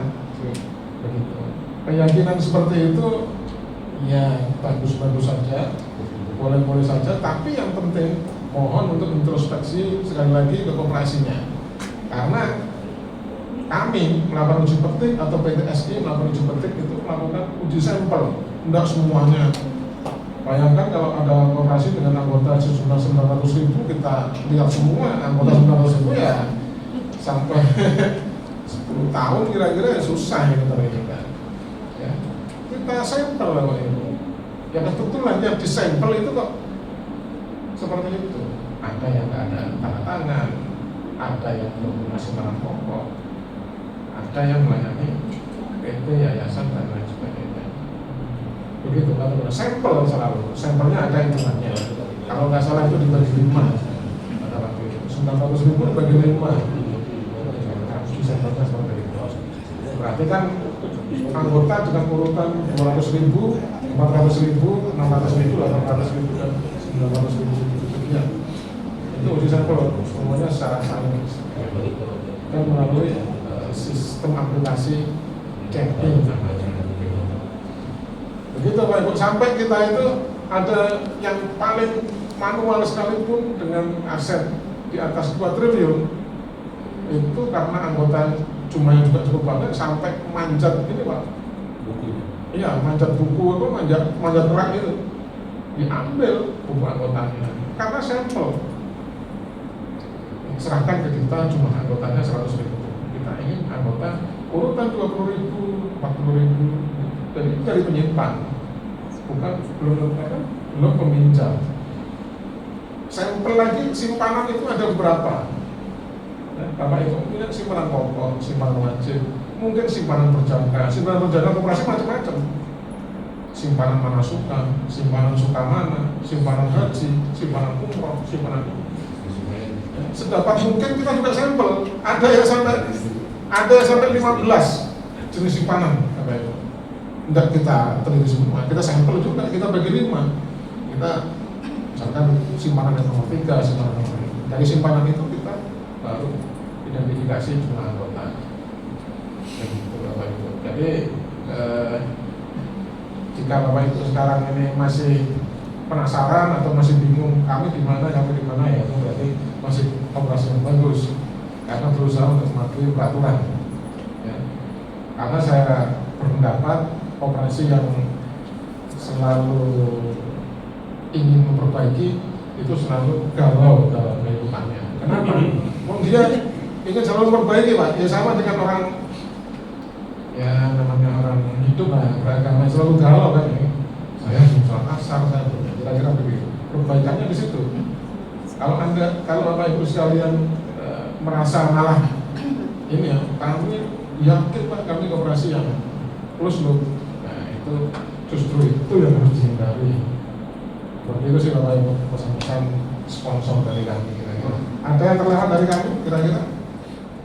S3: Begitu. Keyakinan seperti itu ya bagus-bagus saja, boleh-boleh saja, tapi yang penting mohon untuk introspeksi sekali lagi ke koperasinya. Karena kami melakukan uji petik atau PTSI melakukan uji petik itu melakukan uji sampel, tidak semuanya. Bayangkan kalau ada koperasi dengan anggota sejumlah 900.000, kita lihat semua anggota 900.000 ya sampai 10 tahun kira-kira ya susah ini terlihat. Ya. Kita sampel lah itu. Ya kebetulan yang disampel itu kok seperti itu. Ada yang nggak ada tanda tangan, ada yang belum masih barang pokok, ada yang melayani PT, yayasan dan lain sebagainya. Begitu kan, sampel selalu, sampelnya ada hitungannya. Kalau nggak salah itu dibagi 5 pada waktu itu, 900.000 dibagi 5. Sampelnya seperti itu. Berarti kan anggota dengan urutan 200.000, 400.000, 600.000, 800.000 dan 900.000 sekian. Itu uji sampel semuanya secara saling dan melalui sistem aplikasi checking namanya. Begitu Pak Ibu, sampai kita itu ada yang paling manual sekalipun dengan aset di atas 2 triliun itu karena anggota jumlahnya juga cukup banyak sampai manjat ini Pak. Iya, manjat buku itu, manjat rak itu diambil buku anggotanya karena sampel. Serahkan ke kita jumlah anggotanya 100.000. Kita ingin anggota urutan 20.000, 40.000, dan itu dari penyimpan, bukan belum peminjam. sampel lagi simpanan itu ada beberapa. Bapak Ibu punya simpanan pokok, simpanan wajib, mungkin simpanan berjangka. Simpanan berjangka koperasi macam-macam. Simpanan mana suka, simpanan suka mana, simpanan haji, simpanan umroh, simpanan sedapat mungkin kita juga sampel. Ada yang sampai 15 jenis simpanan, Bapak Ibu. Tidak kita teliti semua, kita sampel juga, kita bagi 5. Kita misalkan simpanan yang nomor 3, simpanan nomor 5. Dari simpanan itu kita baru identifikasi jumlah anggota. Begitu, Bapak Ibu. Jadi jika Bapak Ibu sekarang ini masih penasaran atau masih bingung kami di mana, ya itu berarti masih operasi yang bagus karena berusaha untuk mematuhi peraturan. Ya. Karena saya berpendapat operasi yang selalu ingin memperbaiki itu selalu galau dalam kehidupannya. Kenapa? Dia ingin selalu memperbaiki, Pak. Ya sama dengan orang, ya namanya orang hidup lah, beragama selalu galau kan ini. Saya sholat asar, saya kira-kira begitu. Perbaikannya di situ. Kalau Bapak Ibu sekalian merasa malah ini ya, kami yakin Pak kami koperasi yang plus loop. Nah itu justru itu yang harus dihindari. Seperti itu sih Bapak Ibu pesan-pesan sponsor dari kami kira-kira. Ada yang terlewat dari kami kira-kira?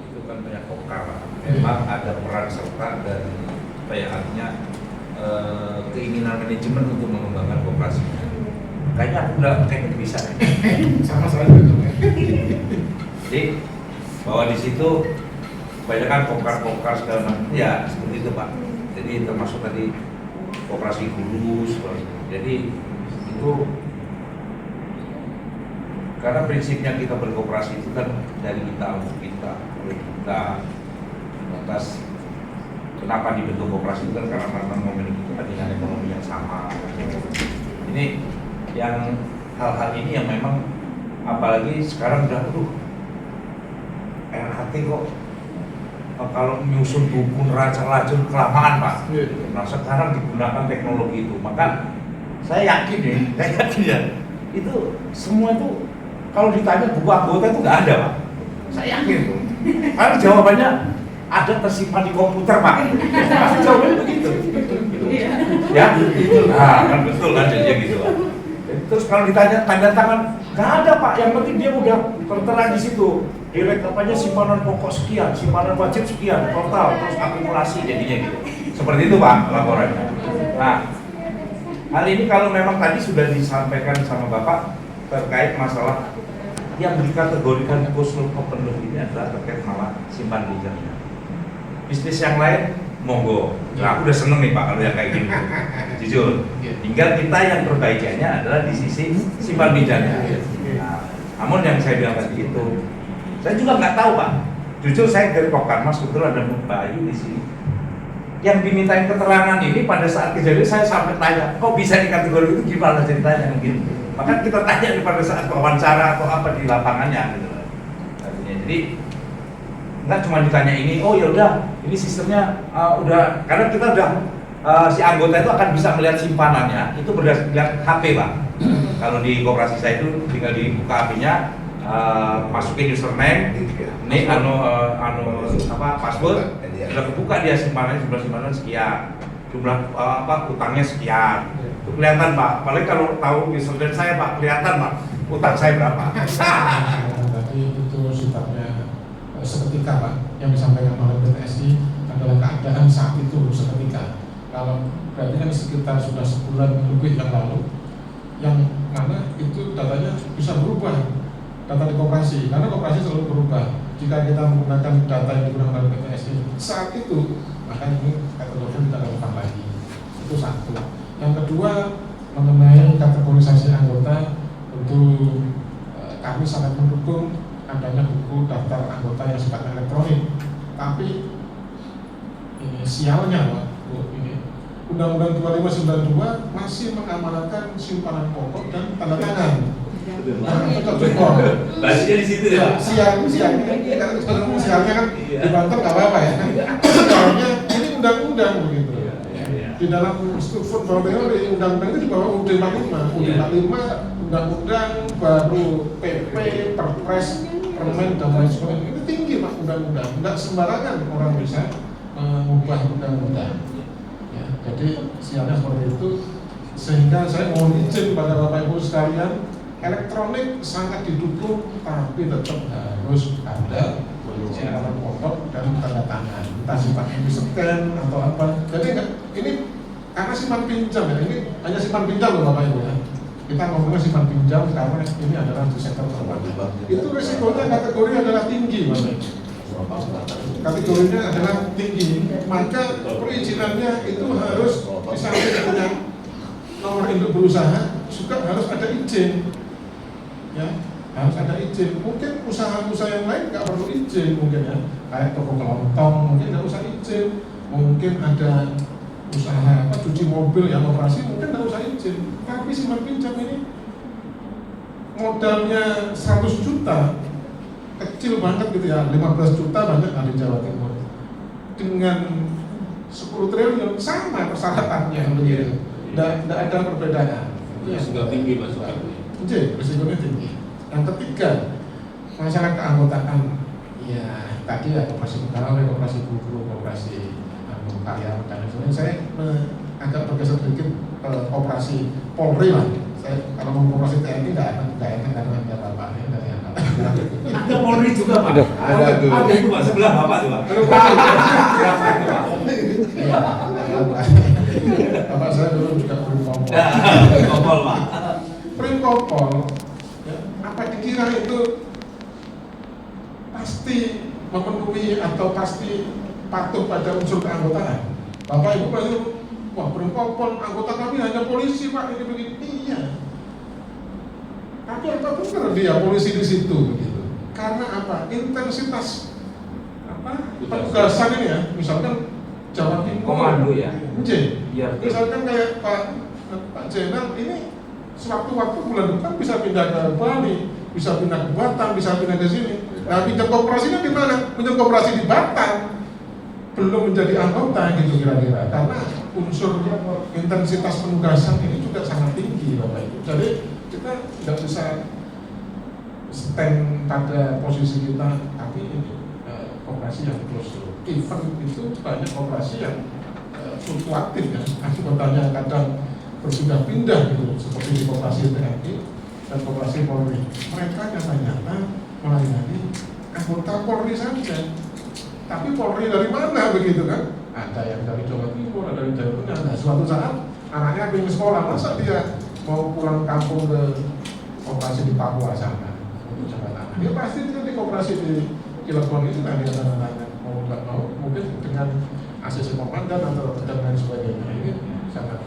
S7: Itu kan banyak pokar. Memang ada peran serta dari artinya keinginan manajemen untuk mengembangkan koperasi. Kayaknya aku kayaknya bisa.
S3: Sama saja itu.
S7: Jadi bahwa di situ banyak kan pokar segala macam. Ya seperti itu Pak. Jadi termasuk tadi koperasi hulu. Jadi itu karena prinsipnya kita berkoperasi itu kan dari kita untuk kita, oleh kita atas kenapa dibentuk koperasi itu kan karena memang memiliki kepentingan ekonomi yang sama. Ini yang hal-hal ini yang memang apalagi sekarang udah RHT kok kalau menyusun buku neraca lajur kelamaan Pak. Nah sekarang digunakan teknologi itu, maka saya yakin ya itu semua itu kalau ditanya buku anggota itu nggak ada Pak. Saya yakin tuh. Karena jawabannya ada tersimpan di komputer Pak. Pasti jawabannya begitu. Ya, itu. Nah, kan betul kan jadinya gitu Pak. Terus kalau ditanya tanda tangan, nggak ada Pak. Yang penting dia udah tertera di situ. Direct apanya simpanan pokok sekian, simpanan wajib sekian, total terus akumulasi jadinya gitu. Seperti itu Pak laporannya. Nah, hal ini kalau memang tadi sudah disampaikan sama Bapak terkait masalah yang dikategorikan closed loop open loop ini adalah terkait malah simpan pinjamnya. Bisnis yang lain monggo. Nah, aku udah seneng nih Pak kalau yang kayak gini. Jujur. Tinggal kita yang perbaikannya adalah di sisi simpan pinjamnya. Nah, namun yang saya bilang tadi itu, saya juga nggak tahu Pak. Jujur saya dari Kokarmas kebetulan ada Mbak Ayu di sini. Yang dimintain keterangan ini pada saat kejadian saya sampai tanya, kok bisa di kategori itu gimana ceritanya mungkin. Maka kita tanya pada saat wawancara atau apa di lapangannya gitu. Jadi nggak cuma ditanya ini, oh ya udah, ini sistemnya udah, karena kita udah si anggota itu akan bisa melihat simpanannya, itu berdasarkan HP Pak. Kalau di koperasi saya itu tinggal dibuka HP-nya, masukin username, ini password, sudah kebuka dia simpanannya, jumlah simpanan sekian, jumlah utangnya sekian, itu kelihatan Pak. Paling kalau tahu username saya Pak, kelihatan Pak, utang saya berapa.
S3: Tadi itu sifatnya seketika Pak, yang disampaikan oleh PTSI adalah keadaan saat itu seketika. Kalau berarti kan sekitar sudah sebulan lebih yang lalu, yang mana itu datanya bisa berubah, data di koperasi, karena koperasi selalu berubah. Jika kita menggunakan data yang digunakan oleh PTSI saat itu, maka ini kategori kita lakukan lagi. Itu satu. Yang kedua, mengenai kategorisasi anggota, tentu kami sangat mendukung adanya buku daftar anggota yang sifatnya elektronik. Tapi ini sialnya Pak, ini Undang-Undang 2592 masih mengamanatkan simpanan pokok dan tanda tangan.
S7: Bahasanya di situ ya.
S3: Sialnya kan di Banten nggak apa-apa ya. Sialnya ini undang-undang begitu. di dalam struktur bawah teori undang-undang itu di bawah UUD 45, UUD 45, undang-undang baru PP, Perpres, Permen dan lain sebagainya. Itu tinggi Pak undang-undang, tidak sembarangan orang bisa mengubah undang-undang. Ya, jadi sialnya seperti itu, sehingga saya mohon izin pada Bapak Ibu sekalian, elektronik sangat didukung, tapi tetap harus ada siaran foto dan tanda tangan, entah sifatnya di scan atau apa. Jadi ini karena simpan pinjam ya, ini hanya simpan pinjam loh Bapak Ibu ya. Kita ngomongnya simpan pinjam karena ini adalah di sektor keuangan. Itu risikonya kategori adalah tinggi Bapak Ibu. Kategorinya adalah tinggi, maka perizinannya itu harus di samping punya nomor induk berusaha juga harus ada izin. Ya, harus ada izin. Mungkin usaha-usaha yang lain nggak perlu izin mungkin ya, kayak toko kelontong mungkin nggak usah izin. Mungkin ada usaha cuci mobil yang operasi mungkin nggak usah izin. Tapi simpan pinjam ini modalnya 100 juta, kecil banget gitu ya, 15 juta banyak di Jawa Timur. Dengan 10 triliun sama persyaratannya begitu. Nggak ada perbedaan.
S7: Ya, sudah tinggi masuknya.
S3: Risikonya tinggi. Yang ketiga, masalah keanggotaan. Ya, tadi ya koperasi pegawai, koperasi guru, koperasi karyawan dan lain-lain. Saya agak bergeser sedikit ke koperasi Polri lah. Saya kalau mau koperasi TNI nggak enak karena ada bapaknya dari yang
S7: ada Polri juga Pak. Ada itu Pak sebelah Bapak tuh Pak.
S3: Bapak saya dulu juga Primpopol.
S7: Primpopol Pak.
S3: Primpopol, ya, apa dikira itu pasti memenuhi atau pasti patuh pada unsur keanggotaan? Bapak Ibu pasti, wah Primpopol anggota kami hanya polisi Pak, ini begini. Iya. Tapi apa benar dia polisi di situ begitu? Karena apa? Intensitas petugasan ini ya, misalkan Jawa Timur.
S7: Komando ya.
S3: Misalkan kayak Pak Jenderal ini sewaktu-waktu bulan depan bisa pindah ke Bali, bisa pindah ke Batam, bisa pindah ke sini. Nah, pinjam kooperasinya di mana? Pinjam kooperasi di Batam, belum menjadi anggota gitu kira-kira. Karena unsur intensitas penugasan ini juga sangat tinggi, Bapak Ibu. Jadi kita tidak bisa stand pada posisi kita, tapi ini kooperasi yang terus. Even itu banyak kooperasi yang fluktuatif ya, anggotanya kadang berpindah-pindah gitu, seperti di koperasi TNI dan koperasi Polri. Mereka nyata-nyata melayani anggota Polri saja. Tapi Polri dari mana begitu kan? Ada yang dari Jawa Timur, ada dari Jawa Tengah. Nah, suatu saat anaknya pengen sekolah, masa dia mau pulang kampung ke koperasi di Papua sana untuk jabatan? Dia pasti dia di koperasi di Cilegon itu kan dia tanda-tanda mau nggak mau, mungkin dengan ACC komandan atau dan lain sebagainya. Ini sangat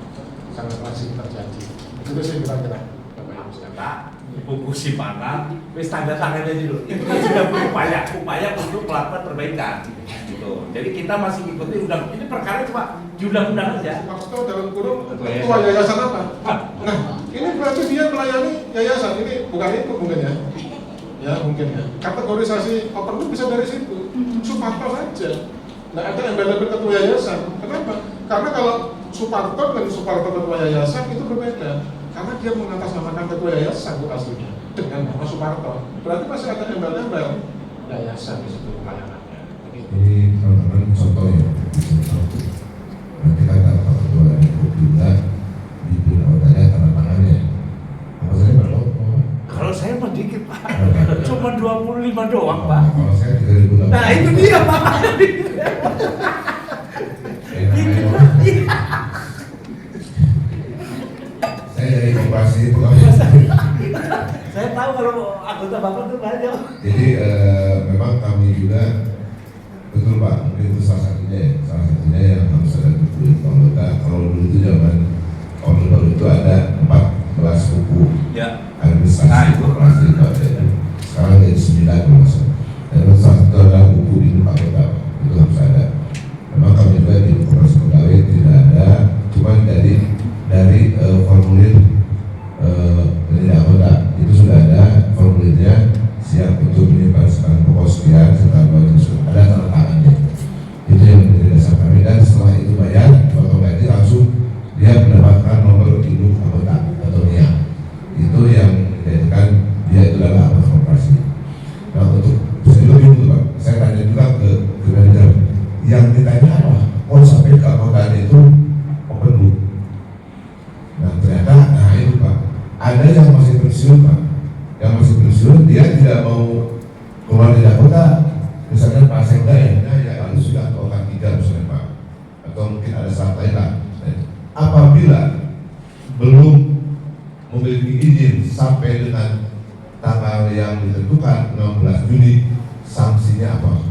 S3: masih terjadi. Itu sih kira-kira.
S7: Pak, buku simpanan, wis tanda tangan aja dulu. Itu kan sudah upaya untuk melakukan perbaikan. Gitu. Jadi kita masih ikuti undang. Ini perkara cuma di undang-undang aja.
S3: Maksudnya dalam kurung ketua yayasan apa? Nah, ini berarti dia melayani yayasan. Ini bukan itu mungkin ya. Ya mungkin ya. Kategorisasi open itu bisa dari situ. Suparto saja. Nggak ada yang embel-embel ketua yayasan. Kenapa? Karena kalau Suparto dan Suparto ketua yayasan itu berbeda. Karena dia mengatasnamakan ketua yayasan itu aslinya dengan nama Suparto. Berarti masih ada embel-embel yayasan di situ layanannya.
S2: Ini teman-teman contohnya. Nanti kata Pak Ketua juga di anggotanya tanda tangannya. Apa saya berapa?
S7: Kalau saya mah dikit Pak. Cuma 25 doang Pak.
S2: Kalau saya 3.000.
S7: Nah itu dia Pak.
S2: Saya dari koperasi pegawai.
S7: Saya tahu kalau anggota Bapak itu banyak.
S2: Jadi memang kami juga betul Pak, mungkin itu salah satunya yang harus ada buku anggota. Kalau dulu itu zaman Orde Baru itu ada 14 buku administrasi koperasi itu ada. Sekarang jadi 9 maksud. Dan salah satu adalah buku hidup anggota itu harus ada. Memang kami juga di koperasi pegawai tidak ada, cuma dari formulir penilaian anggota itu sudah ada formulirnya, siap untuk menyimpan sekarang pokok sekian serta ada tanda tangannya. Itu yang menjadi dasar kami, dan setelah itu bayar otomatis langsung tidak mau keluar dari kota, misalnya Pak Sekda yang ya lalu sudah ke orang 3 misalnya Pak, atau mungkin ada saat lain lah. Apabila belum memiliki izin sampai dengan tanggal yang ditentukan 16 Juni, sanksinya apa?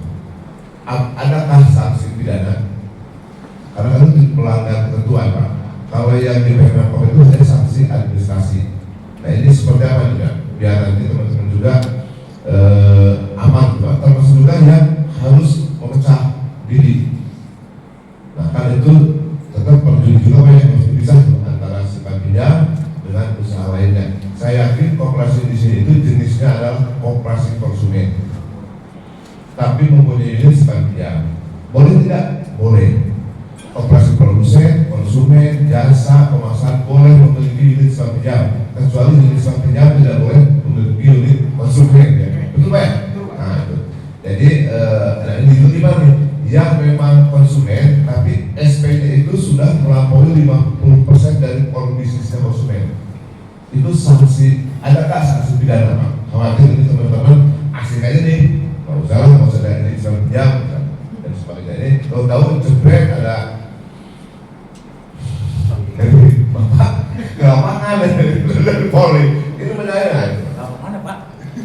S2: Adakah sanksi pidana? Karena itu melanggar ketentuan Pak. Kalau yang di Pemprov itu ada sanksi administrasi. Nah ini seperti apa juga? Biar nanti teman-teman juga aman Pak. Termasuk juga yang harus memecah diri. Nah kan itu tetap perlu juga Pak yang harus dipisah antara simpan pinjam dengan usaha lainnya. Saya yakin koperasi di sini itu jenisnya adalah koperasi konsumen, tapi mempunyai unit simpan pinjam. Boleh tidak? Boleh. Koperasi produsen, konsumen, jasa, pemasaran boleh memiliki unit simpan pinjam, kecuali unit simpan pinjam tidak boleh memiliki unit konsumen. Ya. Betul Pak? Nah itu. Jadi ini itu gimana nih? Yang memang konsumen, tapi SP-nya itu sudah melampaui 50% dari core bisnisnya konsumen. Itu sanksi, adakah sanksi pidana Pak? Khawatir ini teman-teman asing aja nih, nggak usah lah, nggak usah ada ini bisa pinjam dan sebagainya. Ini kalau tahu jebret ada Bapak nggak makan dari Polri, itu menanya
S5: Mana Pak?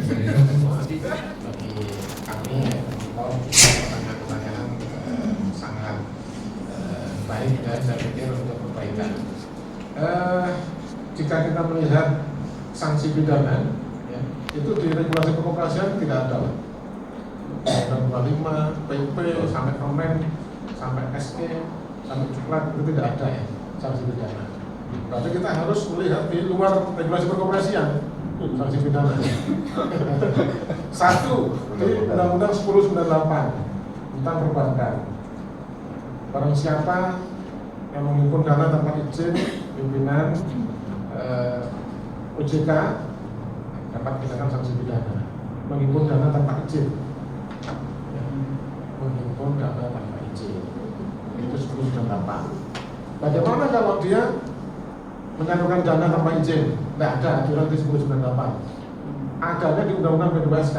S3: Bagi kami kalau pertanyaan-pertanyaan sangat baik ya, saya pikir untuk perbaikan. Jika kita melihat sanksi pidana, ya, itu di regulasi pengoperasian tidak ada. Undang 25, PP, sampai permen, sampai SE, sampai coklat itu tidak ada ya sanksi pidana. Berarti kita harus melihat di luar regulasi pengoperasian sanksi pidana. Satu di Undang-Undang 1098 tentang perbankan. Barang siapa yang menghimpun dana tanpa izin pimpinan OJK dapat dikenakan sanksi pidana. Menghimpun dana tanpa izin, menghimpun dana tanpa izin itu 1098. Bagaimana kalau dia menyalurkan dana tanpa izin? Tidak ada aturan di 1098. Adanya di Undang-Undang P2SK.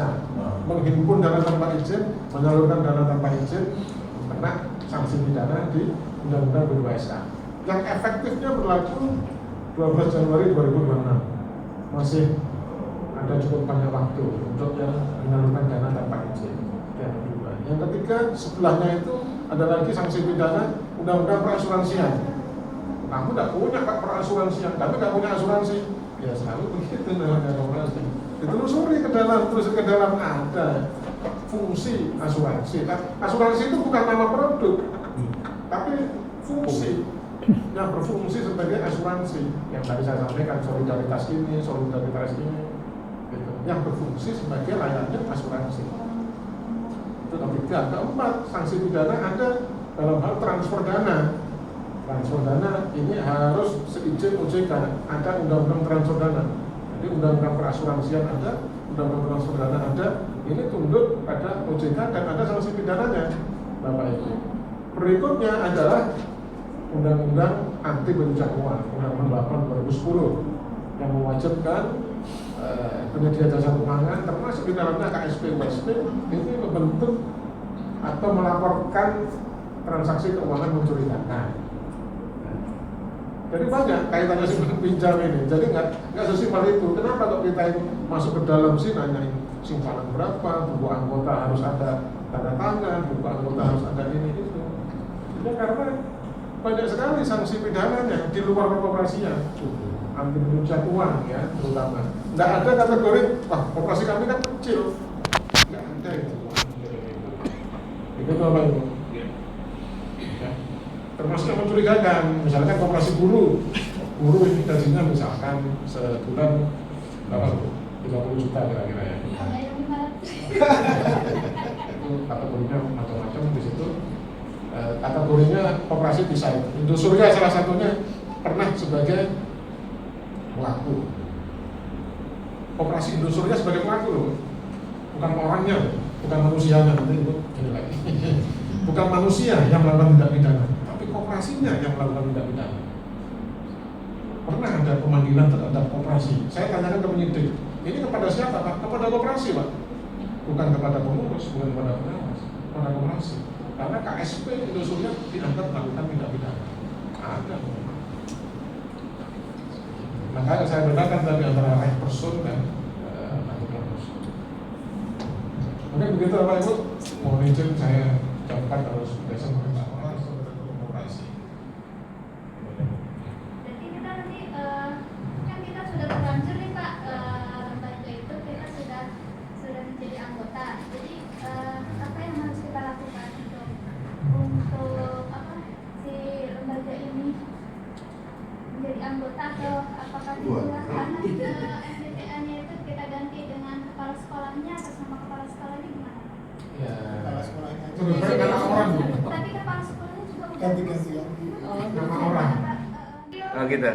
S3: Menghimpun dana tanpa izin, menyalurkan dana tanpa izin, kena sanksi pidana di Undang-Undang P2SK. Yang efektifnya berlaku 12 Januari 2026. Masih ada cukup banyak waktu untuk yang menyalurkan dana tanpa izin. Yang kedua. Yang ketiga, sebelahnya itu ada lagi sanksi pidana Undang-Undang Perasuransian. Kamu tidak punya perasuransian, tapi tidak punya asuransi. Ya selalu begitu namanya koperasi. Ditelusuri ke dalam, terus ke dalam ada fungsi asuransi. Asuransi itu bukan nama produk, tapi fungsi yang berfungsi sebagai asuransi. Yang tadi saya sampaikan, solidaritas ini, solidaritas ini, gitu. Yang berfungsi sebagai layaknya asuransi. Itu ketiga. Keempat, sanksi pidana ada dalam hal transfer dana. Transfer dana ini harus seizin OJK. Ada undang-undang transfer dana. Jadi undang-undang perasuransian ada, undang-undang transfer dana ada. Ini tunduk pada OJK dan ada sanksi pidananya, Bapak Ibu. Berikutnya adalah undang-undang anti pencucian uang, Undang-Undang 8 2010 yang mewajibkan penyedia jasa keuangan termasuk di dalamnya KSP USP ini membentuk atau melaporkan transaksi keuangan mencurigakan. Jadi banyak kaitannya simpan pinjam ini. Jadi nggak sesimpel itu. Kenapa kok kita itu masuk ke dalam sini nanyain simpanan berapa, buku anggota harus ada tanda tangan, buku anggota harus ada ini itu. Ya karena banyak sekali sanksi pidananya di luar pengoperasian. Anti pencucian uang ya terutama. Nggak ada kategori, wah operasi kami kan kecil. Nggak ada itu. Itu apa itu? Termasuk yang mencurigakan, misalkan koperasi guru ini gajinya misalkan sebulan berapa? 30 juta kira-kira ya. Itu kategorinya macam-macam di situ. Kategorinya koperasi bisa. Indosuria salah satunya pernah sebagai pelaku. Koperasi Indosuria sebagai pelaku loh, bukan orangnya, bukan manusianya nanti itu ini lagi. Bukan manusia yang melakukan tindak pidana, tapi koperasinya yang melakukan tindak pidana. Pernah ada pemanggilan terhadap koperasi. Saya tanyakan ke penyidik, Ini kepada siapa Pak? Kepada koperasi Pak, bukan kepada pengurus, bukan kepada pengawas, kepada koperasi. Karena KSP itu sudah dianggap melakukan tindak pidana. Ada. Makanya saya bedakan tadi antara right person dan natural person. Mungkin begitu Bapak Ibu, mohon izin saya ucapkan harus biasa meminta maaf kepada koperasi.
S9: Jadi kita nanti kan kita sudah terlanjur nih Pak, lembaga itu kita sudah menjadi anggota. Jadi apa yang harus kita lakukan untuk apa si lembaga ini menjadi anggota, atau apakah disilahkan MBTA-nya itu kita ganti dengan kepala sekolahnya atas nama kepala sekolahnya gimana?
S3: Ya, lebih baik nama orang Bu.
S9: Tapi kepala sekolahnya juga
S10: Ganti-ganti.
S3: Nama orang.
S7: Nah gitu.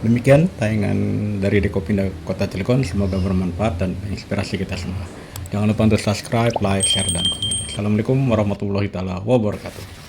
S1: Demikian tayangan dari Dekopinda Kota Cilegon, semoga bermanfaat dan menginspirasi kita semua. Jangan lupa untuk subscribe, like, share, dan komen. Assalamualaikum warahmatullahi wabarakatuh.